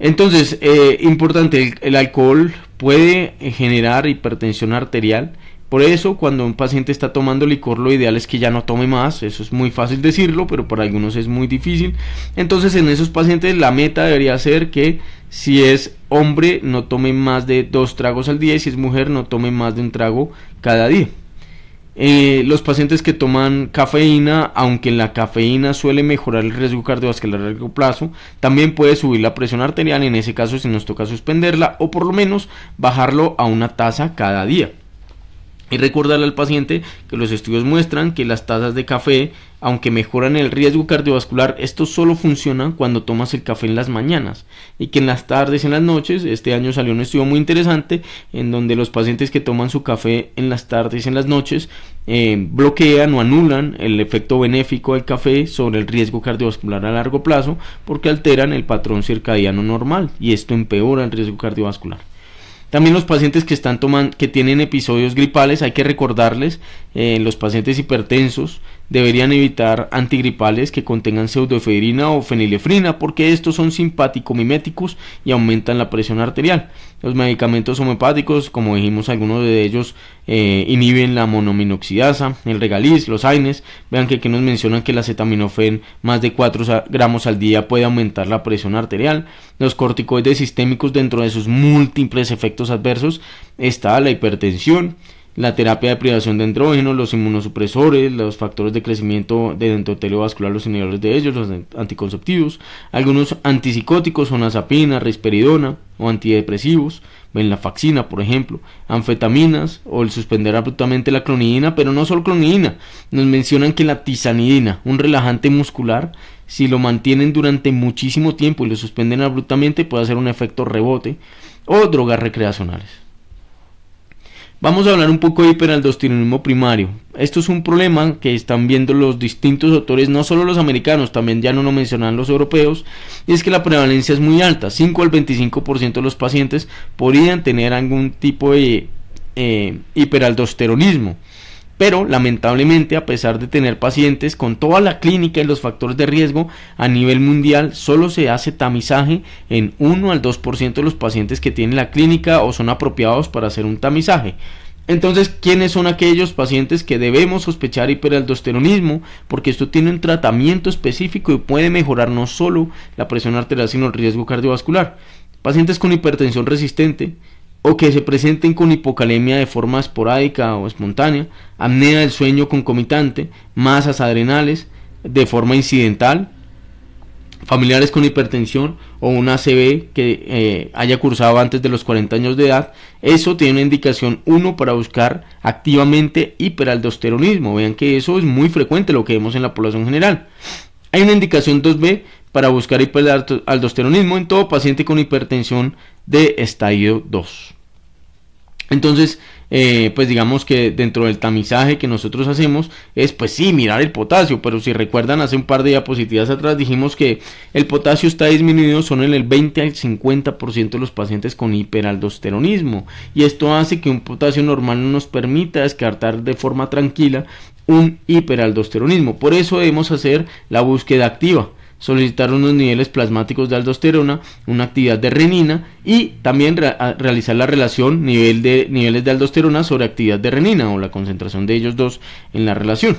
Speaker 1: Entonces, importante, el alcohol puede generar hipertensión arterial. Por eso, cuando un paciente está tomando licor, lo ideal es que ya no tome más. Eso es muy fácil decirlo, pero para algunos es muy difícil. Entonces, en esos pacientes la meta debería ser que si es hombre no tome más de 2 tragos al día y si es mujer no tome más de 1 trago cada día. Los pacientes que toman cafeína, aunque la cafeína suele mejorar el riesgo cardiovascular a largo plazo, también puede subir la presión arterial. En ese caso, si nos toca suspenderla o por lo menos bajarlo a 1 taza cada día. Y recordarle al paciente que los estudios muestran que las tazas de café, aunque mejoran el riesgo cardiovascular, esto solo funciona cuando tomas el café en las mañanas y que en las tardes y en las noches. Este año salió un estudio muy interesante en donde los pacientes que toman su café en las tardes y en las noches bloquean o anulan el efecto benéfico del café sobre el riesgo cardiovascular a largo plazo porque alteran el patrón circadiano normal y esto empeora el riesgo cardiovascular. También los pacientes que tienen episodios gripales, hay que recordarles, los pacientes hipertensos deberían evitar antigripales que contengan pseudoefedrina o fenilefrina porque estos son simpático-miméticos y aumentan la presión arterial. Los medicamentos homeopáticos, como dijimos, algunos de ellos inhiben la monoaminoxidasa, el Regaliz, los AINES. Vean que aquí nos mencionan que el acetaminofén más de 4 gramos al día puede aumentar la presión arterial. Los corticoides sistémicos, dentro de sus múltiples efectos adversos está la hipertensión, la terapia de privación de andrógeno, los inmunosupresores, los factores de crecimiento del endotelio vascular, los inhibidores de ellos, los anticonceptivos, algunos antipsicóticos, onazapina, risperidona o antidepresivos, venlafaxina por ejemplo, anfetaminas o el suspender abruptamente la clonidina, pero no solo clonidina, nos mencionan que la tizanidina, un relajante muscular, si lo mantienen durante muchísimo tiempo y lo suspenden abruptamente puede hacer un efecto rebote, o drogas recreacionales. Vamos a hablar un poco de hiperaldosteronismo primario. Esto es un problema que están viendo los distintos autores, no solo los americanos, también ya no lo mencionan los europeos, y es que la prevalencia es muy alta. 5 al 25% de los pacientes podrían tener algún tipo de hiperaldosteronismo. Pero lamentablemente, a pesar de tener pacientes con toda la clínica y los factores de riesgo a nivel mundial, solo se hace tamizaje en 1 al 2% de los pacientes que tienen la clínica o son apropiados para hacer un tamizaje. Entonces, ¿quiénes son aquellos pacientes que debemos sospechar hiperaldosteronismo? Porque esto tiene un tratamiento específico y puede mejorar no solo la presión arterial, sino el riesgo cardiovascular. Pacientes con hipertensión resistente, o que se presenten con hipocalemia de forma esporádica o espontánea, apnea del sueño concomitante, masas adrenales de forma incidental, familiares con hipertensión o una ACV que haya cursado antes de los 40 años de edad. Eso tiene una indicación 1 para buscar activamente hiperaldosteronismo. Vean que eso es muy frecuente, lo que vemos en la población general. Hay una indicación 2B para buscar hiperaldosteronismo en todo paciente con hipertensión de estadio 2. Entonces, pues digamos que dentro del tamizaje que nosotros hacemos es, pues sí, mirar el potasio, pero si recuerdan hace un par de diapositivas atrás dijimos que el potasio está disminuido solo en el 20 al 50% de los pacientes con hiperaldosteronismo, y esto hace que un potasio normal no nos permita descartar de forma tranquila un hiperaldosteronismo. Por eso debemos hacer la búsqueda activa, solicitar unos niveles plasmáticos de aldosterona, una actividad de renina y también realizar la relación niveles de aldosterona sobre actividad de renina o la concentración de ellos dos en la relación.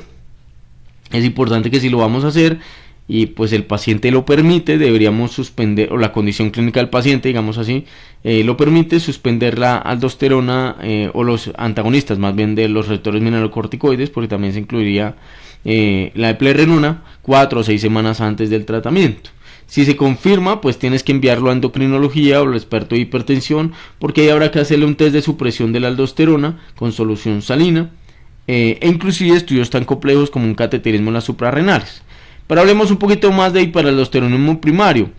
Speaker 1: Es importante que si lo vamos a hacer y pues el paciente lo permite, deberíamos suspender, o la condición clínica del paciente, digamos así, lo permite, suspender la aldosterona o los antagonistas más bien de los receptores mineralocorticoides, porque también se incluiría la eplerenona 4 o 6 semanas antes del tratamiento. Si se confirma, pues tienes que enviarlo a endocrinología o al experto de hipertensión, porque ahí habrá que hacerle un test de supresión de la aldosterona con solución salina, e inclusive estudios tan complejos como un cateterismo en las suprarrenales. Pero hablemos un poquito más de hiperaldosteronismo primario.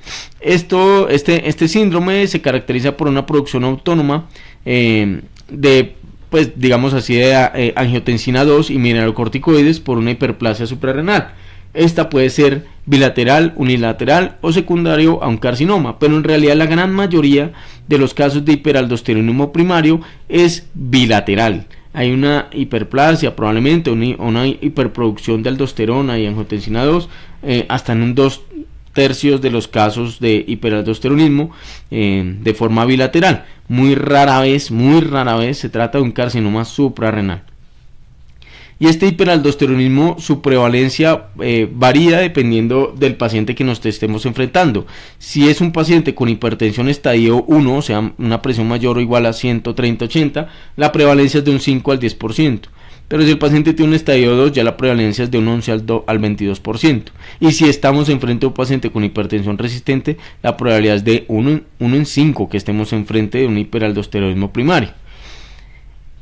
Speaker 1: Este síndrome se caracteriza por una producción autónoma de, pues digamos así, de angiotensina 2 y mineralocorticoides por una hiperplasia suprarrenal. Esta puede ser bilateral, unilateral o secundario a un carcinoma, pero en realidad la gran mayoría de los casos de hiperaldosteronismo primario es bilateral. Hay una hiperplasia, probablemente una hiperproducción de aldosterona y angiotensina 2, hasta en un 2/3 de los casos de hiperaldosteronismo de forma bilateral. Muy rara vez se trata de un carcinoma suprarrenal. Y este hiperaldosteronismo, su prevalencia varía dependiendo del paciente que nos estemos enfrentando. Si es un paciente con hipertensión estadio 1, o sea, una presión mayor o igual a 130/80, la prevalencia es de un 5 al 10%. Pero si el paciente tiene un estadio 2, ya la prevalencia es de un 11 al 22%. Y si estamos enfrente de un paciente con hipertensión resistente, la probabilidad es de 1 en 5 que estemos enfrente de un hiperaldosteronismo primario.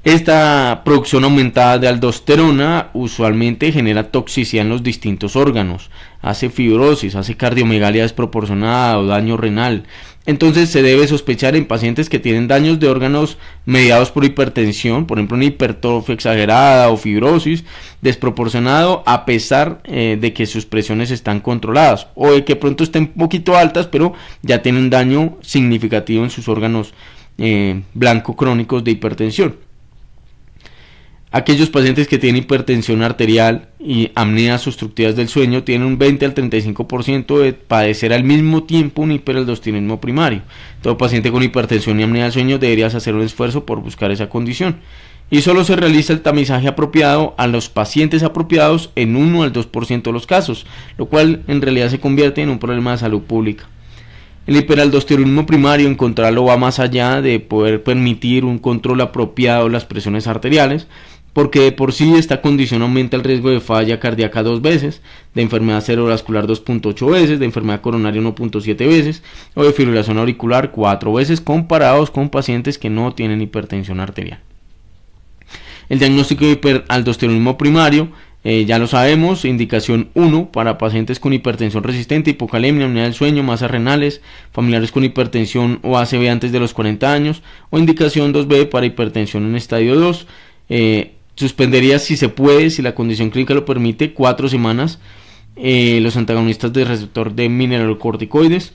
Speaker 1: Esta producción aumentada de aldosterona usualmente genera toxicidad en los distintos órganos, hace fibrosis, hace cardiomegalia desproporcionada o daño renal. Entonces se debe sospechar en pacientes que tienen daños de órganos mediados por hipertensión, por ejemplo una hipertrofia exagerada o fibrosis desproporcionado, a pesar de que sus presiones están controladas, o de que pronto estén un poquito altas pero ya tienen daño significativo en sus órganos blanco crónicos de hipertensión. Aquellos pacientes que tienen hipertensión arterial y apneas obstructivas del sueño tienen un 20 al 35% de padecer al mismo tiempo un hiperaldosteronismo primario. Todo paciente con hipertensión y apnea del sueño debería hacer un esfuerzo por buscar esa condición. Y solo se realiza el tamizaje apropiado a los pacientes apropiados en 1 al 2% de los casos, lo cual en realidad se convierte en un problema de salud pública. El hiperaldosteronismo primario, encontrarlo, va más allá de poder permitir un control apropiado de las presiones arteriales, porque de por sí esta condición aumenta el riesgo de falla cardíaca 2 veces, de enfermedad cerebrovascular 2.8 veces, de enfermedad coronaria 1.7 veces o de fibrilación auricular 4 veces comparados con pacientes que no tienen hipertensión arterial. El diagnóstico de hiperaldosteronismo primario, ya lo sabemos, indicación 1 para pacientes con hipertensión resistente, hipocalemia, apnea del sueño, masas renales, familiares con hipertensión o ACV antes de los 40 años, o indicación 2B para hipertensión en estadio 2. Suspendería, si se puede, si la condición clínica lo permite, 4 semanas los antagonistas del receptor de mineralocorticoides.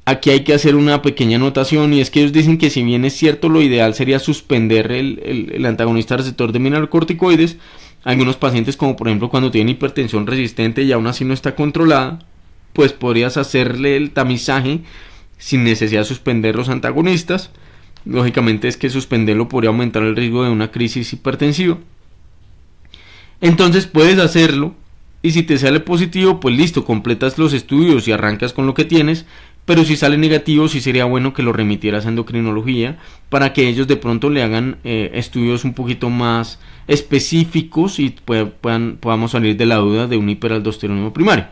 Speaker 1: Aquí hay que hacer una pequeña anotación, y es que ellos dicen que si bien es cierto lo ideal sería suspender el antagonista receptor de mineralocorticoides, algunos pacientes, como por ejemplo cuando tienen hipertensión resistente y aún así no está controlada, pues podrías hacerle el tamizaje sin necesidad de suspender los antagonistas. Lógicamente es que suspenderlo podría aumentar el riesgo de una crisis hipertensiva. Entonces puedes hacerlo, y si te sale positivo, pues listo, completas los estudios y arrancas con lo que tienes. Pero si sale negativo, sí sería bueno que lo remitieras a endocrinología para que ellos de pronto le hagan estudios un poquito más específicos y podamos salir de la duda de un hiperaldosteronismo primario.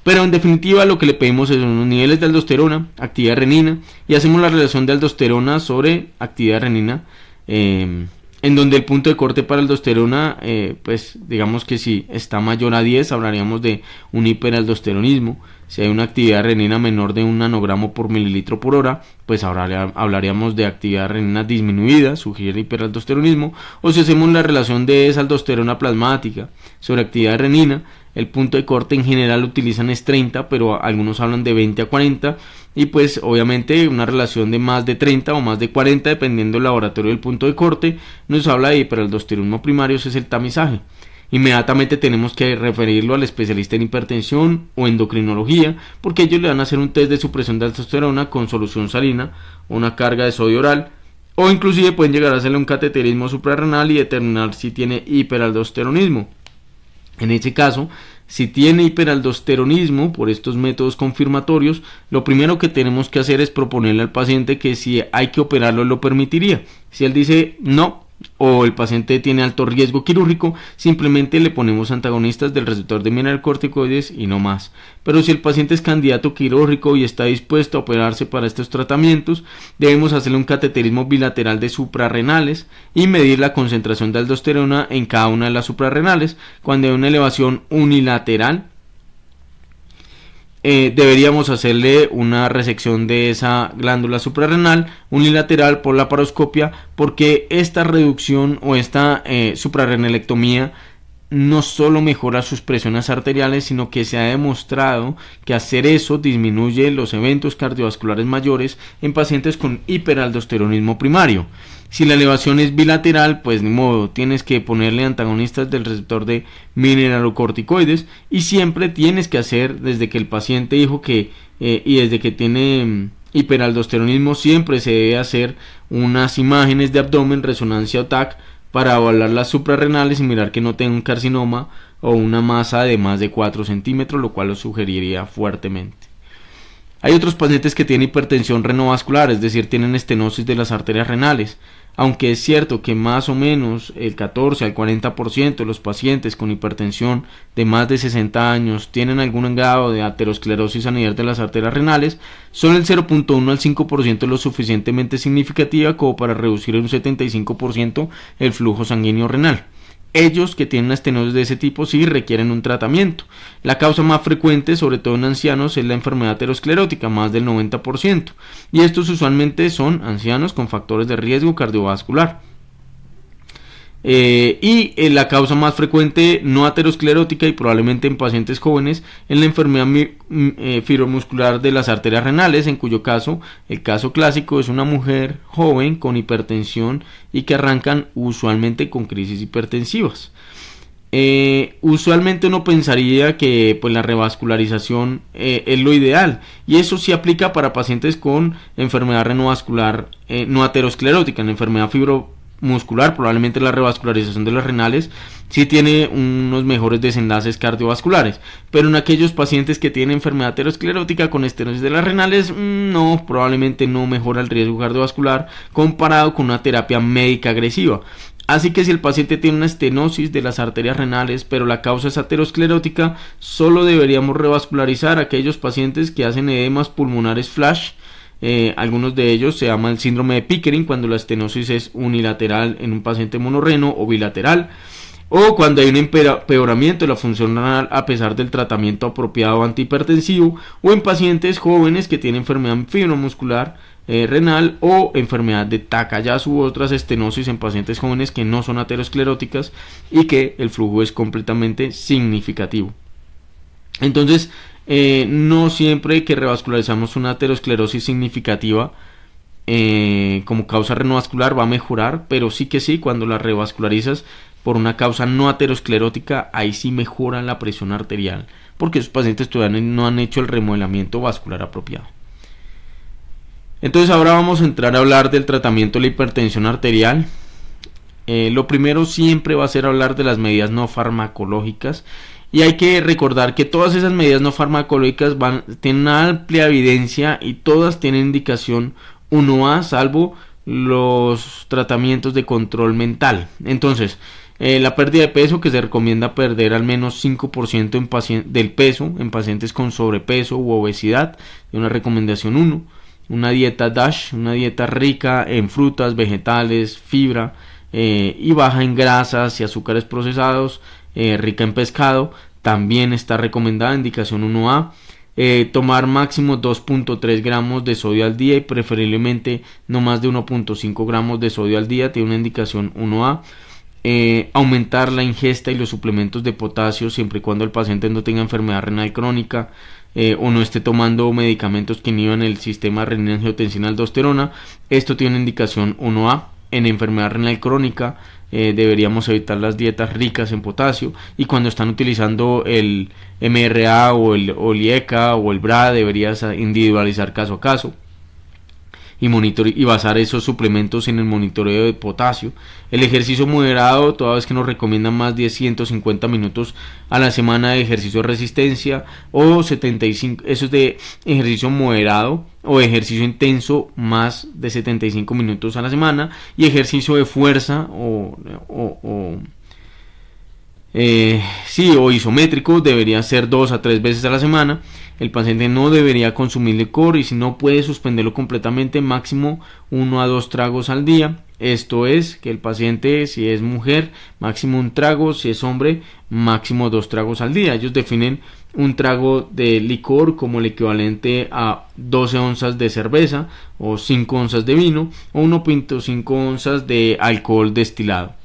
Speaker 1: Pero en definitiva lo que le pedimos es unos niveles de aldosterona, actividad de renina, y hacemos la relación de aldosterona sobre actividad de renina, en donde el punto de corte para aldosterona, pues digamos que si está mayor a 10 hablaríamos de un hiperaldosteronismo. Si hay una actividad de renina menor de 1 nanogramo por mililitro por hora, pues hablaríamos de actividad de renina disminuida, sugiere hiperaldosteronismo. O si hacemos la relación de esa aldosterona plasmática sobre actividad de renina, el punto de corte en general utilizan es 30, pero algunos hablan de 20 a 40, y pues obviamente una relación de más de 30 o más de 40, dependiendo del laboratorio del punto de corte, nos habla de hiperaldosteronismo primario. Ese es el tamizaje. Inmediatamente tenemos que referirlo al especialista en hipertensión o endocrinología, porque ellos le van a hacer un test de supresión de aldosterona con solución salina o una carga de sodio oral, o inclusive pueden llegar a hacerle un cateterismo suprarrenal y determinar si tiene hiperaldosteronismo. En ese caso, si tiene hiperaldosteronismo por estos métodos confirmatorios, lo primero que tenemos que hacer es proponerle al paciente que si hay que operarlo lo permitiría. Si él dice no, o el paciente tiene alto riesgo quirúrgico, simplemente le ponemos antagonistas del receptor de mineralocorticoides y no más. Pero si el paciente es candidato quirúrgico y está dispuesto a operarse para estos tratamientos, debemos hacerle un cateterismo bilateral de suprarrenales y medir la concentración de aldosterona en cada una de las suprarrenales. Cuando hay una elevación unilateral, deberíamos hacerle una resección de esa glándula suprarrenal unilateral por laparoscopia, porque esta reducción o esta suprarrenalectomía no solo mejora sus presiones arteriales, sino que se ha demostrado que hacer eso disminuye los eventos cardiovasculares mayores en pacientes con hiperaldosteronismo primario. Si la elevación es bilateral, pues ni modo, tienes que ponerle antagonistas del receptor de mineralocorticoides, y siempre tienes que hacer, desde que el paciente dijo que y desde que tiene hiperaldosteronismo, siempre se debe hacer unas imágenes de abdomen, resonancia o TAC, para evaluar las suprarrenales y mirar que no tenga un carcinoma o una masa de más de 4 centímetros, lo cual lo sugeriría fuertemente. Hay otros pacientes que tienen hipertensión renovascular, es decir, tienen estenosis de las arterias renales. Aunque es cierto que más o menos el 14 al 40% de los pacientes con hipertensión de más de 60 años tienen algún grado de aterosclerosis a nivel de las arterias renales, son el 0.1 al 5% lo suficientemente significativa como para reducir en un 75% el flujo sanguíneo renal. Ellos que tienen una estenosis de ese tipo sí requieren un tratamiento. La causa más frecuente, sobre todo en ancianos, es la enfermedad aterosclerótica, más del 90%, y estos usualmente son ancianos con factores de riesgo cardiovascular. La causa más frecuente no aterosclerótica y probablemente en pacientes jóvenes es la enfermedad fibromuscular de las arterias renales, en cuyo caso el caso clásico es una mujer joven con hipertensión y que arrancan usualmente con crisis hipertensivas. Usualmente uno pensaría que pues la revascularización es lo ideal, y eso sí aplica para pacientes con enfermedad renovascular no aterosclerótica. En enfermedad fibromuscular probablemente la revascularización de las renales sí tiene unos mejores desenlaces cardiovasculares, pero en aquellos pacientes que tienen enfermedad aterosclerótica con estenosis de las renales, no, probablemente no mejora el riesgo cardiovascular comparado con una terapia médica agresiva. Así que si el paciente tiene una estenosis de las arterias renales, pero la causa es aterosclerótica, solo deberíamos revascularizar a aquellos pacientes que hacen edemas pulmonares flash. Algunos de ellos se llama el síndrome de Pickering, cuando la estenosis es unilateral en un paciente monorreno o bilateral, o cuando hay un empeoramiento de la función renal a pesar del tratamiento apropiado antihipertensivo, o en pacientes jóvenes que tienen enfermedad fibromuscular renal o enfermedad de Takayasu u otras estenosis en pacientes jóvenes que no son ateroscleróticas y que el flujo es completamente significativo. Entonces, no siempre que revascularizamos una aterosclerosis significativa como causa renovascular va a mejorar, pero sí que sí, cuando la revascularizas por una causa no aterosclerótica, ahí sí mejora la presión arterial, porque esos pacientes todavía no han hecho el remodelamiento vascular apropiado. Entonces ahora vamos a entrar a hablar del tratamiento de la hipertensión arterial. Lo primero siempre va a ser hablar de las medidas no farmacológicas, y hay que recordar que todas esas medidas no farmacológicas tienen una amplia evidencia y todas tienen indicación 1A, salvo los tratamientos de control mental. Entonces, la pérdida de peso, que se recomienda perder al menos 5% del peso en pacientes con sobrepeso u obesidad, es una recomendación 1. Una dieta DASH, una dieta rica en frutas, vegetales, fibra y baja en grasas y azúcares procesados, rica en pescado, también está recomendada, indicación 1A. Tomar máximo 2.3 gramos de sodio al día y preferiblemente no más de 1.5 gramos de sodio al día, tiene una indicación 1A. Aumentar la ingesta y los suplementos de potasio siempre y cuando el paciente no tenga enfermedad renal crónica o no esté tomando medicamentos que inhiban el sistema renina-angiotensina-aldosterona. Esto tiene una indicación 1A. En enfermedad renal crónica deberíamos evitar las dietas ricas en potasio, y cuando están utilizando el MRA o el IECA o el BRA deberías individualizar caso a caso. y basar esos suplementos en el monitoreo de potasio. El ejercicio moderado, toda vez que nos recomiendan más de 150 minutos a la semana de ejercicio de resistencia, o 75, eso es de ejercicio moderado, o ejercicio intenso más de 75 minutos a la semana, y ejercicio de fuerza o isométrico debería ser 2 a 3 veces a la semana. El paciente no debería consumir licor, y si no puede suspenderlo completamente, máximo 1 a 2 tragos al día. Esto es que el paciente, si es mujer, máximo 1 trago, si es hombre, máximo 2 tragos al día. Ellos definen un trago de licor como el equivalente a 12 onzas de cerveza o 5 onzas de vino o 1.5 onzas de alcohol destilado.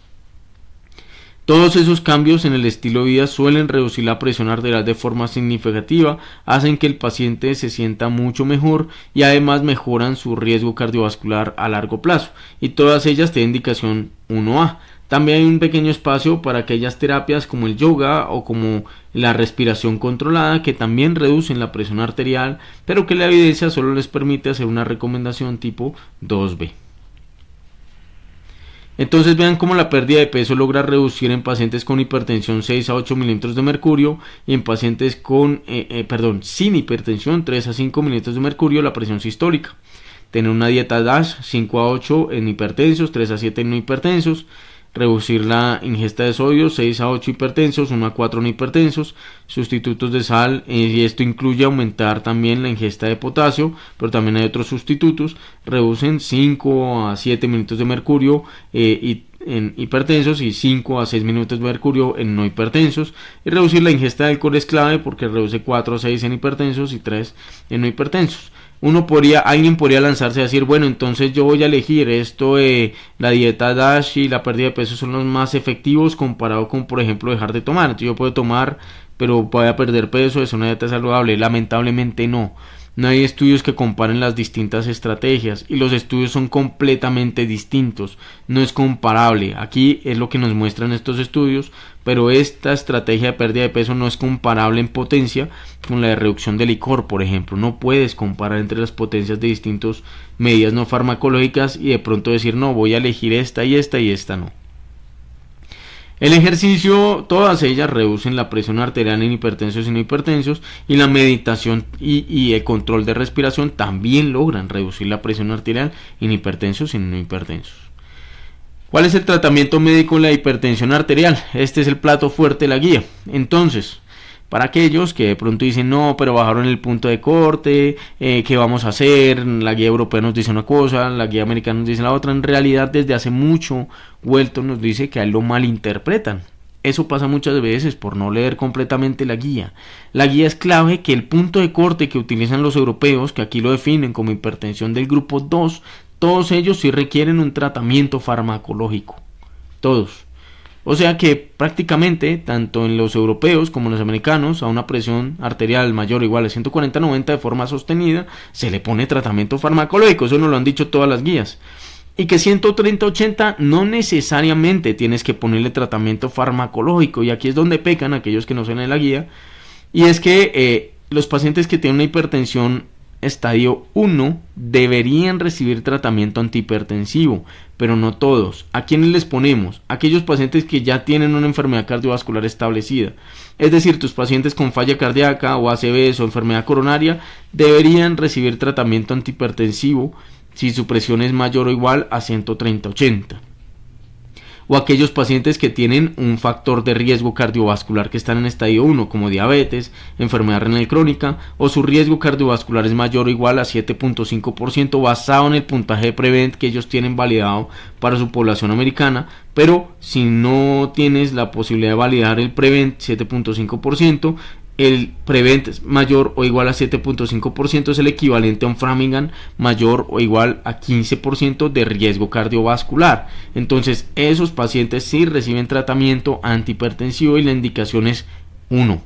Speaker 1: Todos esos cambios en el estilo de vida suelen reducir la presión arterial de forma significativa, hacen que el paciente se sienta mucho mejor y además mejoran su riesgo cardiovascular a largo plazo, y todas ellas tienen indicación 1A. También hay un pequeño espacio para aquellas terapias como el yoga o como la respiración controlada, que también reducen la presión arterial, pero que la evidencia solo les permite hacer una recomendación tipo 2B. Entonces vean cómo la pérdida de peso logra reducir en pacientes con hipertensión 6 a 8 milímetros de mercurio, y en pacientes sin hipertensión 3 a 5 milímetros de mercurio la presión sistólica. Tener una dieta DASH 5 a 8 en hipertensos, 3 a 7 en no hipertensos. Reducir la ingesta de sodio, 6 a 8 hipertensos, 1 a 4 no hipertensos. Sustitutos de sal, y esto incluye aumentar también la ingesta de potasio, pero también hay otros sustitutos. Reducen 5 a 7 minutos de mercurio en hipertensos y 5 a 6 minutos de mercurio en no hipertensos. Y reducir la ingesta de alcohol es clave, porque reduce 4 a 6 en hipertensos y 3 en no hipertensos. Alguien podría lanzarse a decir, bueno, entonces yo voy a elegir esto, la dieta DASH y la pérdida de peso son los más efectivos comparado con, por ejemplo, dejar de tomar. Entonces yo puedo tomar, pero voy a perder peso, es una dieta saludable. Lamentablemente no. No hay estudios que comparen las distintas estrategias, y los estudios son completamente distintos. No es comparable. Aquí es lo que nos muestran estos estudios, pero esta estrategia de pérdida de peso no es comparable en potencia con la de reducción de licor, por ejemplo. No puedes comparar entre las potencias de distintas medidas no farmacológicas y de pronto decir, no, voy a elegir esta y esta y esta no. El ejercicio, todas ellas reducen la presión arterial en hipertensos y no hipertensos, y la meditación y el control de respiración también logran reducir la presión arterial en hipertensos y no hipertensos. ¿Cuál es el tratamiento médico de la hipertensión arterial? Este es el plato fuerte de la guía. Entonces, para aquellos que de pronto dicen, no, pero bajaron el punto de corte, ¿qué vamos a hacer? La guía europea nos dice una cosa, la guía americana nos dice la otra. En realidad, desde hace mucho, Welton nos dice que a él lo malinterpretan. Eso pasa muchas veces por no leer completamente la guía. La guía es clave que el punto de corte que utilizan los europeos, que aquí lo definen como hipertensión del grupo 2, todos ellos sí requieren un tratamiento farmacológico. Todos. O sea que prácticamente, tanto en los europeos como en los americanos, a una presión arterial mayor o igual a 140/90 de forma sostenida, se le pone tratamiento farmacológico. Eso nos lo han dicho todas las guías. Y que 130/80 no necesariamente tienes que ponerle tratamiento farmacológico. Y aquí es donde pecan aquellos que no son en la guía. Y es que los pacientes que tienen una hipertensión estadio 1 deberían recibir tratamiento antihipertensivo, pero no todos. ¿A quiénes les ponemos? Aquellos pacientes que ya tienen una enfermedad cardiovascular establecida. Es decir, tus pacientes con falla cardíaca o ACVs o enfermedad coronaria deberían recibir tratamiento antihipertensivo si su presión es mayor o igual a 130/80. O aquellos pacientes que tienen un factor de riesgo cardiovascular que están en estadio 1, como diabetes, enfermedad renal crónica, o su riesgo cardiovascular es mayor o igual a 7.5% basado en el puntaje de Prevent que ellos tienen validado para su población americana. Pero si no tienes la posibilidad de validar el Prevent 7.5%, el Prevent mayor o igual a 7.5% es el equivalente a un Framingham mayor o igual a 15% de riesgo cardiovascular. Entonces esos pacientes sí reciben tratamiento antihipertensivo y la indicación es 1.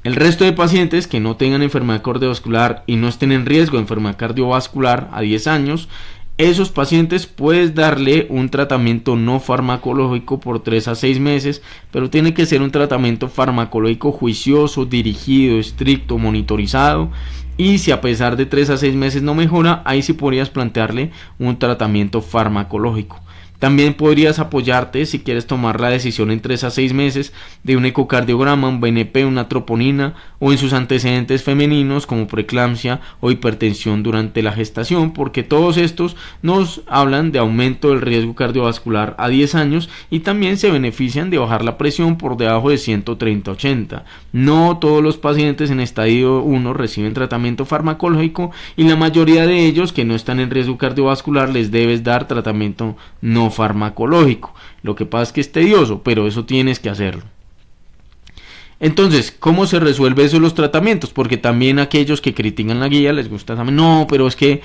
Speaker 1: El resto de pacientes que no tengan enfermedad cardiovascular y no estén en riesgo de enfermedad cardiovascular a 10 años, esos pacientes puedes darle un tratamiento no farmacológico por 3 a 6 meses, pero tiene que ser un tratamiento farmacológico juicioso, dirigido, estricto, monitorizado, Y si a pesar de 3 a 6 meses no mejora, ahí sí podrías plantearle un tratamiento farmacológico. También podrías apoyarte, si quieres tomar la decisión en 3 a 6 meses, de un ecocardiograma, un BNP, una troponina, o en sus antecedentes femeninos como preeclampsia o hipertensión durante la gestación, porque todos estos nos hablan de aumento del riesgo cardiovascular a 10 años y también se benefician de bajar la presión por debajo de 130/80. No todos los pacientes en estadio 1 reciben tratamiento farmacológico, y la mayoría de ellos que no están en riesgo cardiovascular les debes dar tratamiento no farmacológico. Lo que pasa es que es tedioso, pero eso tienes que hacerlo. Entonces, ¿cómo se resuelve eso los tratamientos? Porque también aquellos que critican la guía les gusta también, no, pero es que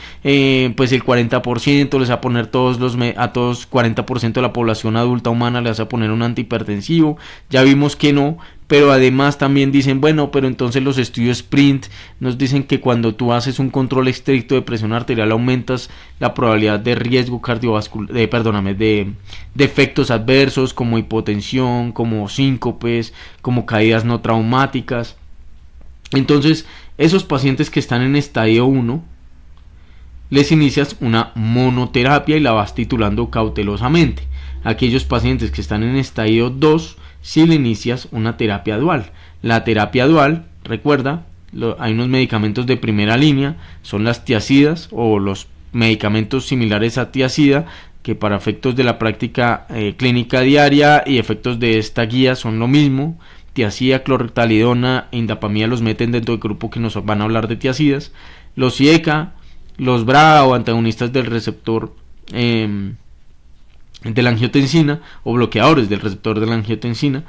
Speaker 1: pues el 40% les va a poner a todos 40% de la población adulta humana les va a poner un antihipertensivo. Ya vimos que no, pero además también dicen, bueno, pero entonces los estudios SPRINT nos dicen que cuando tú haces un control estricto de presión arterial aumentas la probabilidad de riesgo cardiovascular, de efectos adversos como hipotensión, como síncopes, como caídas no traumáticas. Entonces, esos pacientes que están en estadio 1, les inicias una monoterapia y la vas titulando cautelosamente. Aquellos pacientes que están en estadio 2, si le inicias una terapia dual. La terapia dual, recuerda, hay unos medicamentos de primera línea, son las tiazidas o los medicamentos similares a tiazida, que para efectos de la práctica clínica diaria y efectos de esta guía son lo mismo. Tiazida, clortalidona e indapamida los meten dentro del grupo que nos van a hablar de tiazidas. Los IECA, los BRA o antagonistas del receptor de la angiotensina o bloqueadores del receptor de la angiotensina,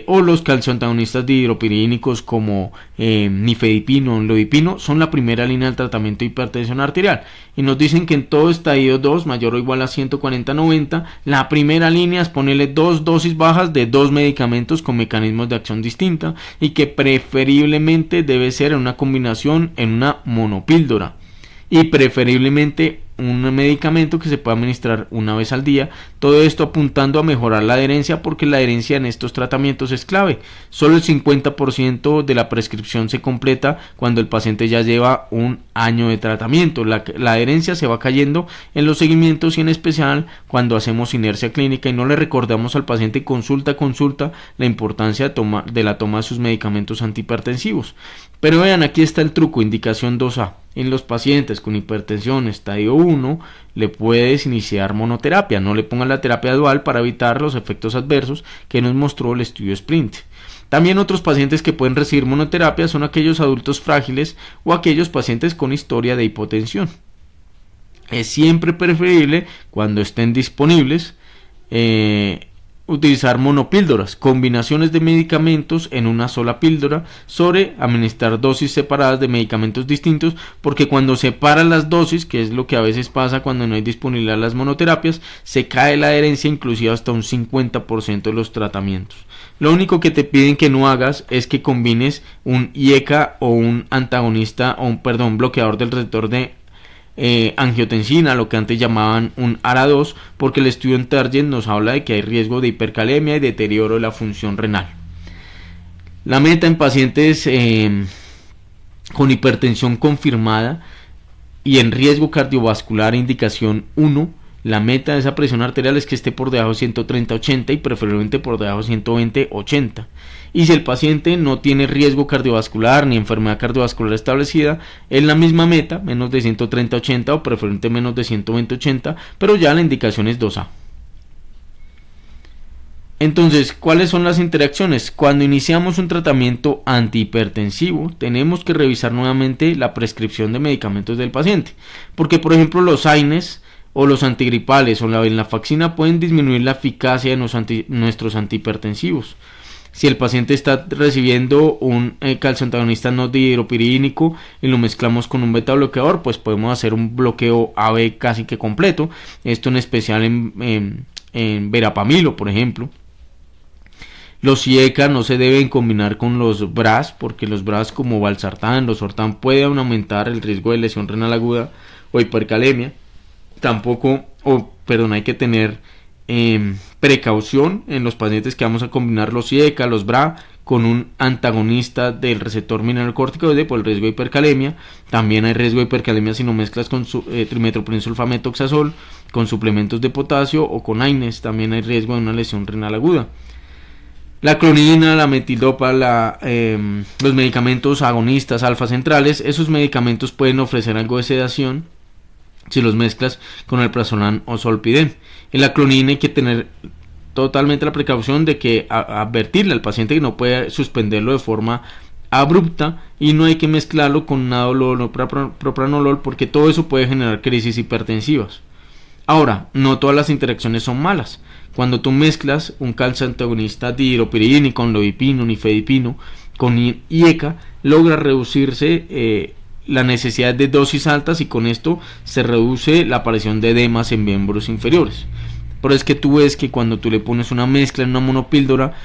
Speaker 1: o los calcioantagonistas dihidropirínicos como nifedipino o amlodipino, son la primera línea del tratamiento de hipertensión arterial, y nos dicen que en todo estadio 2 mayor o igual a 140/90 la primera línea es ponerle 2 dosis bajas de 2 medicamentos con mecanismos de acción distinta, y que preferiblemente debe ser en una combinación en una monopíldora, y preferiblemente un medicamento que se pueda administrar una vez al día. Todo esto apuntando a mejorar la adherencia, porque la adherencia en estos tratamientos es clave. Solo el 50% de la prescripción se completa cuando el paciente ya lleva un año de tratamiento. La adherencia se va cayendo en los seguimientos, y en especial cuando hacemos inercia clínica y no le recordamos al paciente consulta la importancia de la toma de sus medicamentos antihipertensivos. Pero vean, aquí está el truco, indicación 2A. En los pacientes con hipertensión estadio 1 le puedes iniciar monoterapia, no le pongan la terapia dual para evitar los efectos adversos que nos mostró el estudio SPRINT. También otros pacientes que pueden recibir monoterapia son aquellos adultos frágiles o aquellos pacientes con historia de hipotensión. Es siempre preferible, cuando estén disponibles, utilizar monopíldoras, combinaciones de medicamentos en una sola píldora, sobre administrar dosis separadas de medicamentos distintos, porque cuando separan las dosis, que es lo que a veces pasa cuando no hay disponibilidad de las monoterapias, se cae la adherencia inclusive hasta un 50% de los tratamientos. Lo único que te piden que no hagas es que combines un IECA o un antagonista o un bloqueador del receptor de angiotensina, lo que antes llamaban un ARA2, porque el estudio en Target nos habla de que hay riesgo de hipercalemia y deterioro de la función renal. La meta en pacientes con hipertensión confirmada y en riesgo cardiovascular indicación 1, la meta de esa presión arterial es que esté por debajo de 130/80 y preferiblemente por debajo de 120/80. Y si el paciente no tiene riesgo cardiovascular ni enfermedad cardiovascular establecida, es la misma meta, menos de 130/80 o preferiblemente menos de 120/80, pero ya la indicación es 2A. Entonces, ¿cuáles son las interacciones? Cuando iniciamos un tratamiento antihipertensivo, tenemos que revisar nuevamente la prescripción de medicamentos del paciente, porque por ejemplo los AINES o los antigripales o la venlafaxina pueden disminuir la eficacia de nuestros antihipertensivos. Si el paciente está recibiendo un calcioantagonista no dihidropirínico y lo mezclamos con un beta bloqueador, pues podemos hacer un bloqueo AB casi que completo. Esto en especial en verapamilo, por ejemplo. Los IECA no se deben combinar con los BRAS, porque los BRAS como valsartán, losartán, pueden aumentar el riesgo de lesión renal aguda o hipercalemia. Hay que tener precaución en los pacientes que vamos a combinar los IECA, los BRA con un antagonista del receptor mineralocorticoide por el riesgo de hipercalemia. También hay riesgo de hipercalemia si no mezclas con trimetoprenisulfametoxazol, con suplementos de potasio o con AINES. También hay riesgo de una lesión renal aguda. La clonidina, la metildopa, los medicamentos agonistas alfa centrales, esos medicamentos pueden ofrecer algo de sedación si los mezclas con el prazolam o zolpidem. En la clonidina hay que tener totalmente la precaución de que advertirle al paciente que no puede suspenderlo de forma abrupta, y no hay que mezclarlo con nadolol o propranolol, porque todo eso puede generar crisis hipertensivas. Ahora, no todas las interacciones son malas. Cuando tú mezclas un calciantagonista dihidropiridínico con lodipino, nifedipino, con IECA, logra reducirse la necesidad de dosis altas, y con esto se reduce la aparición de edemas en miembros inferiores. Pero es que tú ves que cuando tú le pones una mezcla en una monopíldora,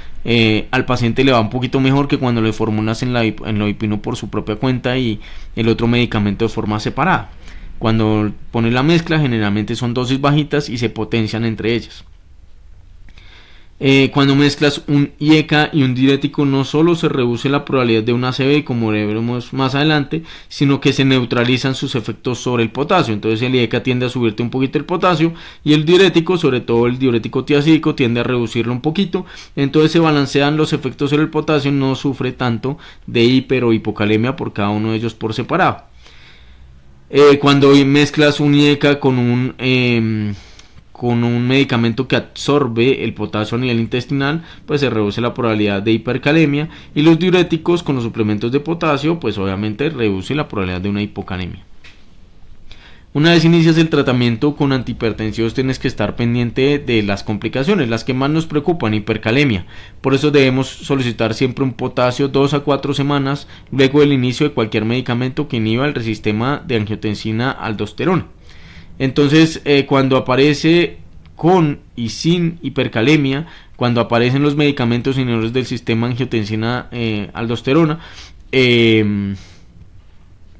Speaker 1: al paciente le va un poquito mejor que cuando le formulas en lodipino por su propia cuenta y el otro medicamento de forma separada. Cuando pones la mezcla, generalmente son dosis bajitas y se potencian entre ellas. Cuando mezclas un IECA y un diurético, no solo se reduce la probabilidad de un ACV, como veremos más adelante, sino que se neutralizan sus efectos sobre el potasio. Entonces el IECA tiende a subirte un poquito el potasio, y el diurético, sobre todo el diurético tiazídico, tiende a reducirlo un poquito. Entonces se balancean los efectos sobre el potasio, no sufre tanto de hiper o hipocalemia por cada uno de ellos por separado. Cuando mezclas un IECA con un medicamento que absorbe el potasio a nivel intestinal, pues se reduce la probabilidad de hipercalemia, y los diuréticos con los suplementos de potasio, pues obviamente reduce la probabilidad de una hipocalemia. Una vez inicias el tratamiento con antihipertensivos, tienes que estar pendiente de las complicaciones, las que más nos preocupan: hipercalemia. Por eso debemos solicitar siempre un potasio 2 a 4 semanas luego del inicio de cualquier medicamento que inhiba el sistema de angiotensina-aldosterona. Entonces, cuando aparece con y sin hipercalemia, cuando aparecen los medicamentos inhibidores del sistema angiotensina-aldosterona,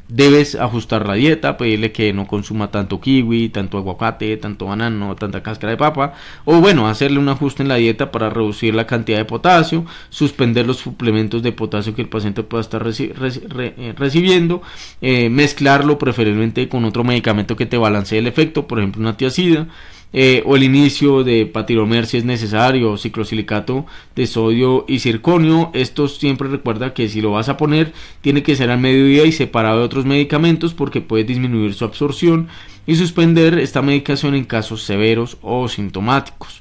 Speaker 1: debes ajustar la dieta, pedirle que no consuma tanto kiwi, tanto aguacate, tanto banano, tanta cáscara de papa, o bueno, hacerle un ajuste en la dieta para reducir la cantidad de potasio, suspender los suplementos de potasio que el paciente pueda estar recibiendo, mezclarlo preferiblemente con otro medicamento que te balancee el efecto, por ejemplo una tiazida, o el inicio de patiromer si es necesario, ciclosilicato de sodio y circonio. Esto siempre recuerda que si lo vas a poner, tiene que ser al mediodía y separado de otros medicamentos, porque puede disminuir su absorción, y suspender esta medicación en casos severos o sintomáticos.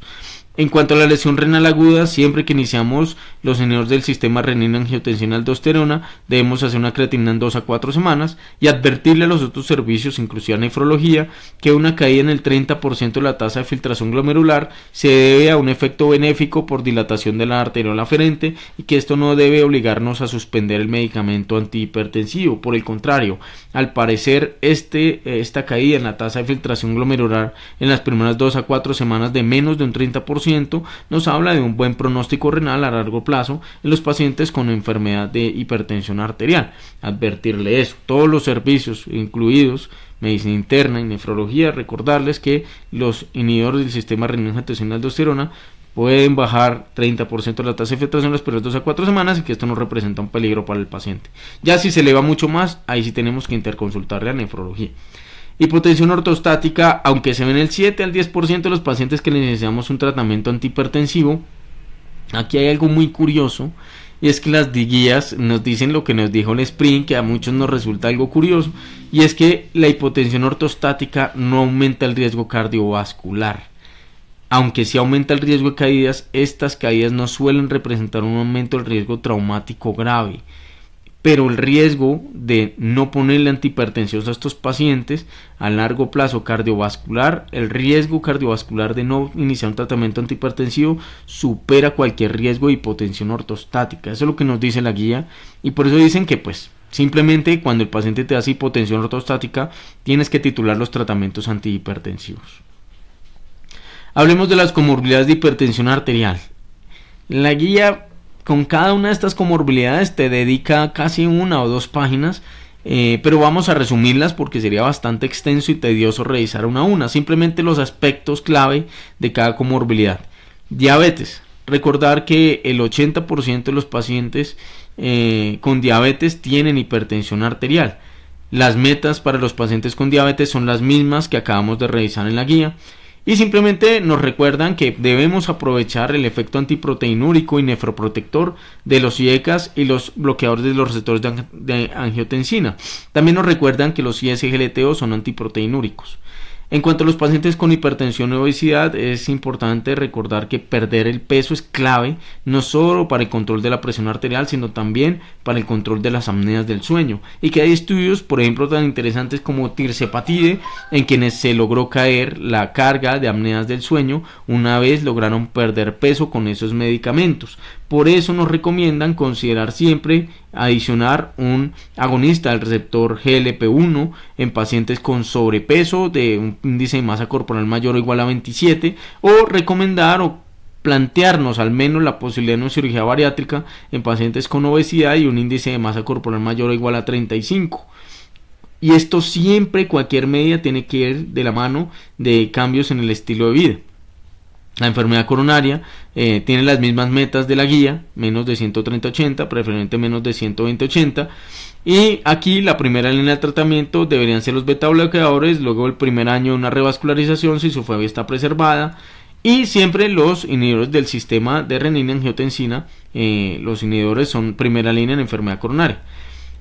Speaker 1: En cuanto a la lesión renal aguda, siempre que iniciamos los inhibidores del sistema renina-angiotensina-aldosterona, debemos hacer una creatinina en 2 a 4 semanas y advertirle a los otros servicios, inclusive a nefrología, que una caída en el 30% de la tasa de filtración glomerular se debe a un efecto benéfico por dilatación de la arteriola aferente, y que esto no debe obligarnos a suspender el medicamento antihipertensivo. Por el contrario, al parecer esta caída en la tasa de filtración glomerular en las primeras 2 a 4 semanas de menos de un 30% nos habla de un buen pronóstico renal a largo plazo en los pacientes con enfermedad de hipertensión arterial. Advertirle eso. Todos los servicios, incluidos medicina interna y nefrología, recordarles que los inhibidores del sistema renina-angiotensina-aldosterona pueden bajar 30% de la tasa de filtración en las primeras 2 a 4 semanas, y que esto no representa un peligro para el paciente. Ya si se eleva mucho más, ahí sí tenemos que interconsultarle a nefrología. Hipotensión ortostática, aunque se ve en el 7 al 10% de los pacientes que necesitamos un tratamiento antihipertensivo, aquí hay algo muy curioso, y es que las guías nos dicen lo que nos dijo el SPRINT, que a muchos nos resulta algo curioso, y es que la hipotensión ortostática no aumenta el riesgo cardiovascular. Aunque sí aumenta el riesgo de caídas, estas caídas no suelen representar un aumento del riesgo traumático grave. Pero el riesgo de no ponerle antihipertensivos a estos pacientes a largo plazo cardiovascular, el riesgo cardiovascular de no iniciar un tratamiento antihipertensivo supera cualquier riesgo de hipotensión ortostática. Eso es lo que nos dice la guía, y por eso dicen que pues simplemente cuando el paciente te hace hipotensión ortostática tienes que titular los tratamientos antihipertensivos. Hablemos de las comorbilidades de hipertensión arterial. La guía con cada una de estas comorbilidades te dedica casi 1 o 2 páginas, pero vamos a resumirlas porque sería bastante extenso y tedioso revisar una a una. Simplemente los aspectos clave de cada comorbilidad. Diabetes. Recordar que el 80% de los pacientes con diabetes tienen hipertensión arterial. Las metas para los pacientes con diabetes son las mismas que acabamos de revisar en la guía. Y simplemente nos recuerdan que debemos aprovechar el efecto antiproteinúrico y nefroprotector de los IECAS y los bloqueadores de los receptores de angiotensina. También nos recuerdan que los ISGLT2 son antiproteinúricos. En cuanto a los pacientes con hipertensión y obesidad, es importante recordar que perder el peso es clave, no solo para el control de la presión arterial, sino también para el control de las apneas del sueño, y que hay estudios, por ejemplo, tan interesantes como tirzepatide, en quienes se logró caer la carga de apneas del sueño una vez lograron perder peso con esos medicamentos. Por eso nos recomiendan considerar siempre adicionar un agonista del receptor GLP-1 en pacientes con sobrepeso de un índice de masa corporal mayor o igual a 27, o recomendar o plantearnos al menos la posibilidad de una cirugía bariátrica en pacientes con obesidad y un índice de masa corporal mayor o igual a 35. Y esto siempre, cualquier medida tiene que ir de la mano de cambios en el estilo de vida. La enfermedad coronaria tiene las mismas metas de la guía, menos de 130-80, preferentemente menos de 120-80. Y aquí la primera línea de tratamiento deberían ser los beta bloqueadores, luego el primer año una revascularización si su FEV está preservada. Y siempre los inhibidores del sistema de renina-angiotensina, los inhibidores son primera línea en enfermedad coronaria.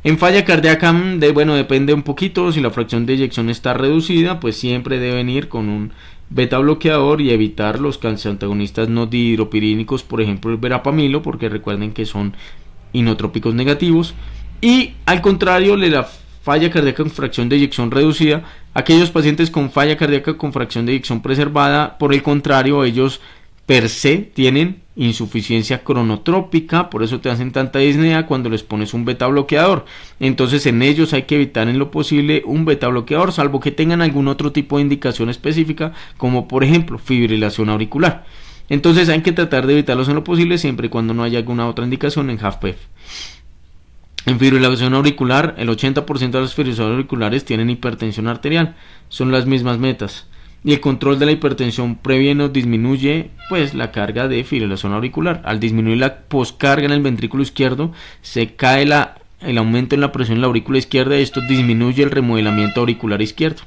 Speaker 1: En falla cardíaca, depende un poquito, si la fracción de eyección está reducida, pues siempre deben ir con un beta bloqueador y evitar los calcioantagonistas no dihidropirínicos, por ejemplo el verapamilo, porque recuerden que son inotrópicos negativos. Y al contrario de la falla cardíaca con fracción de eyección reducida, aquellos pacientes con falla cardíaca con fracción de eyección preservada, por el contrario, ellos per se tienen insuficiencia cronotrópica, por eso te hacen tanta disnea cuando les pones un beta bloqueador. Entonces en ellos hay que evitar en lo posible un beta bloqueador, salvo que tengan algún otro tipo de indicación específica, como por ejemplo fibrilación auricular. Entonces hay que tratar de evitarlos en lo posible siempre y cuando no haya alguna otra indicación en HFpEF. En fibrilación auricular, el 80% de las fibrilaciones auriculares tienen hipertensión arterial, son las mismas metas. Y el control de la hipertensión previene o disminuye pues la carga de fibrilación auricular. Al disminuir la poscarga en el ventrículo izquierdo, se cae el aumento en la presión en la aurícula izquierda y esto disminuye el remodelamiento auricular izquierdo.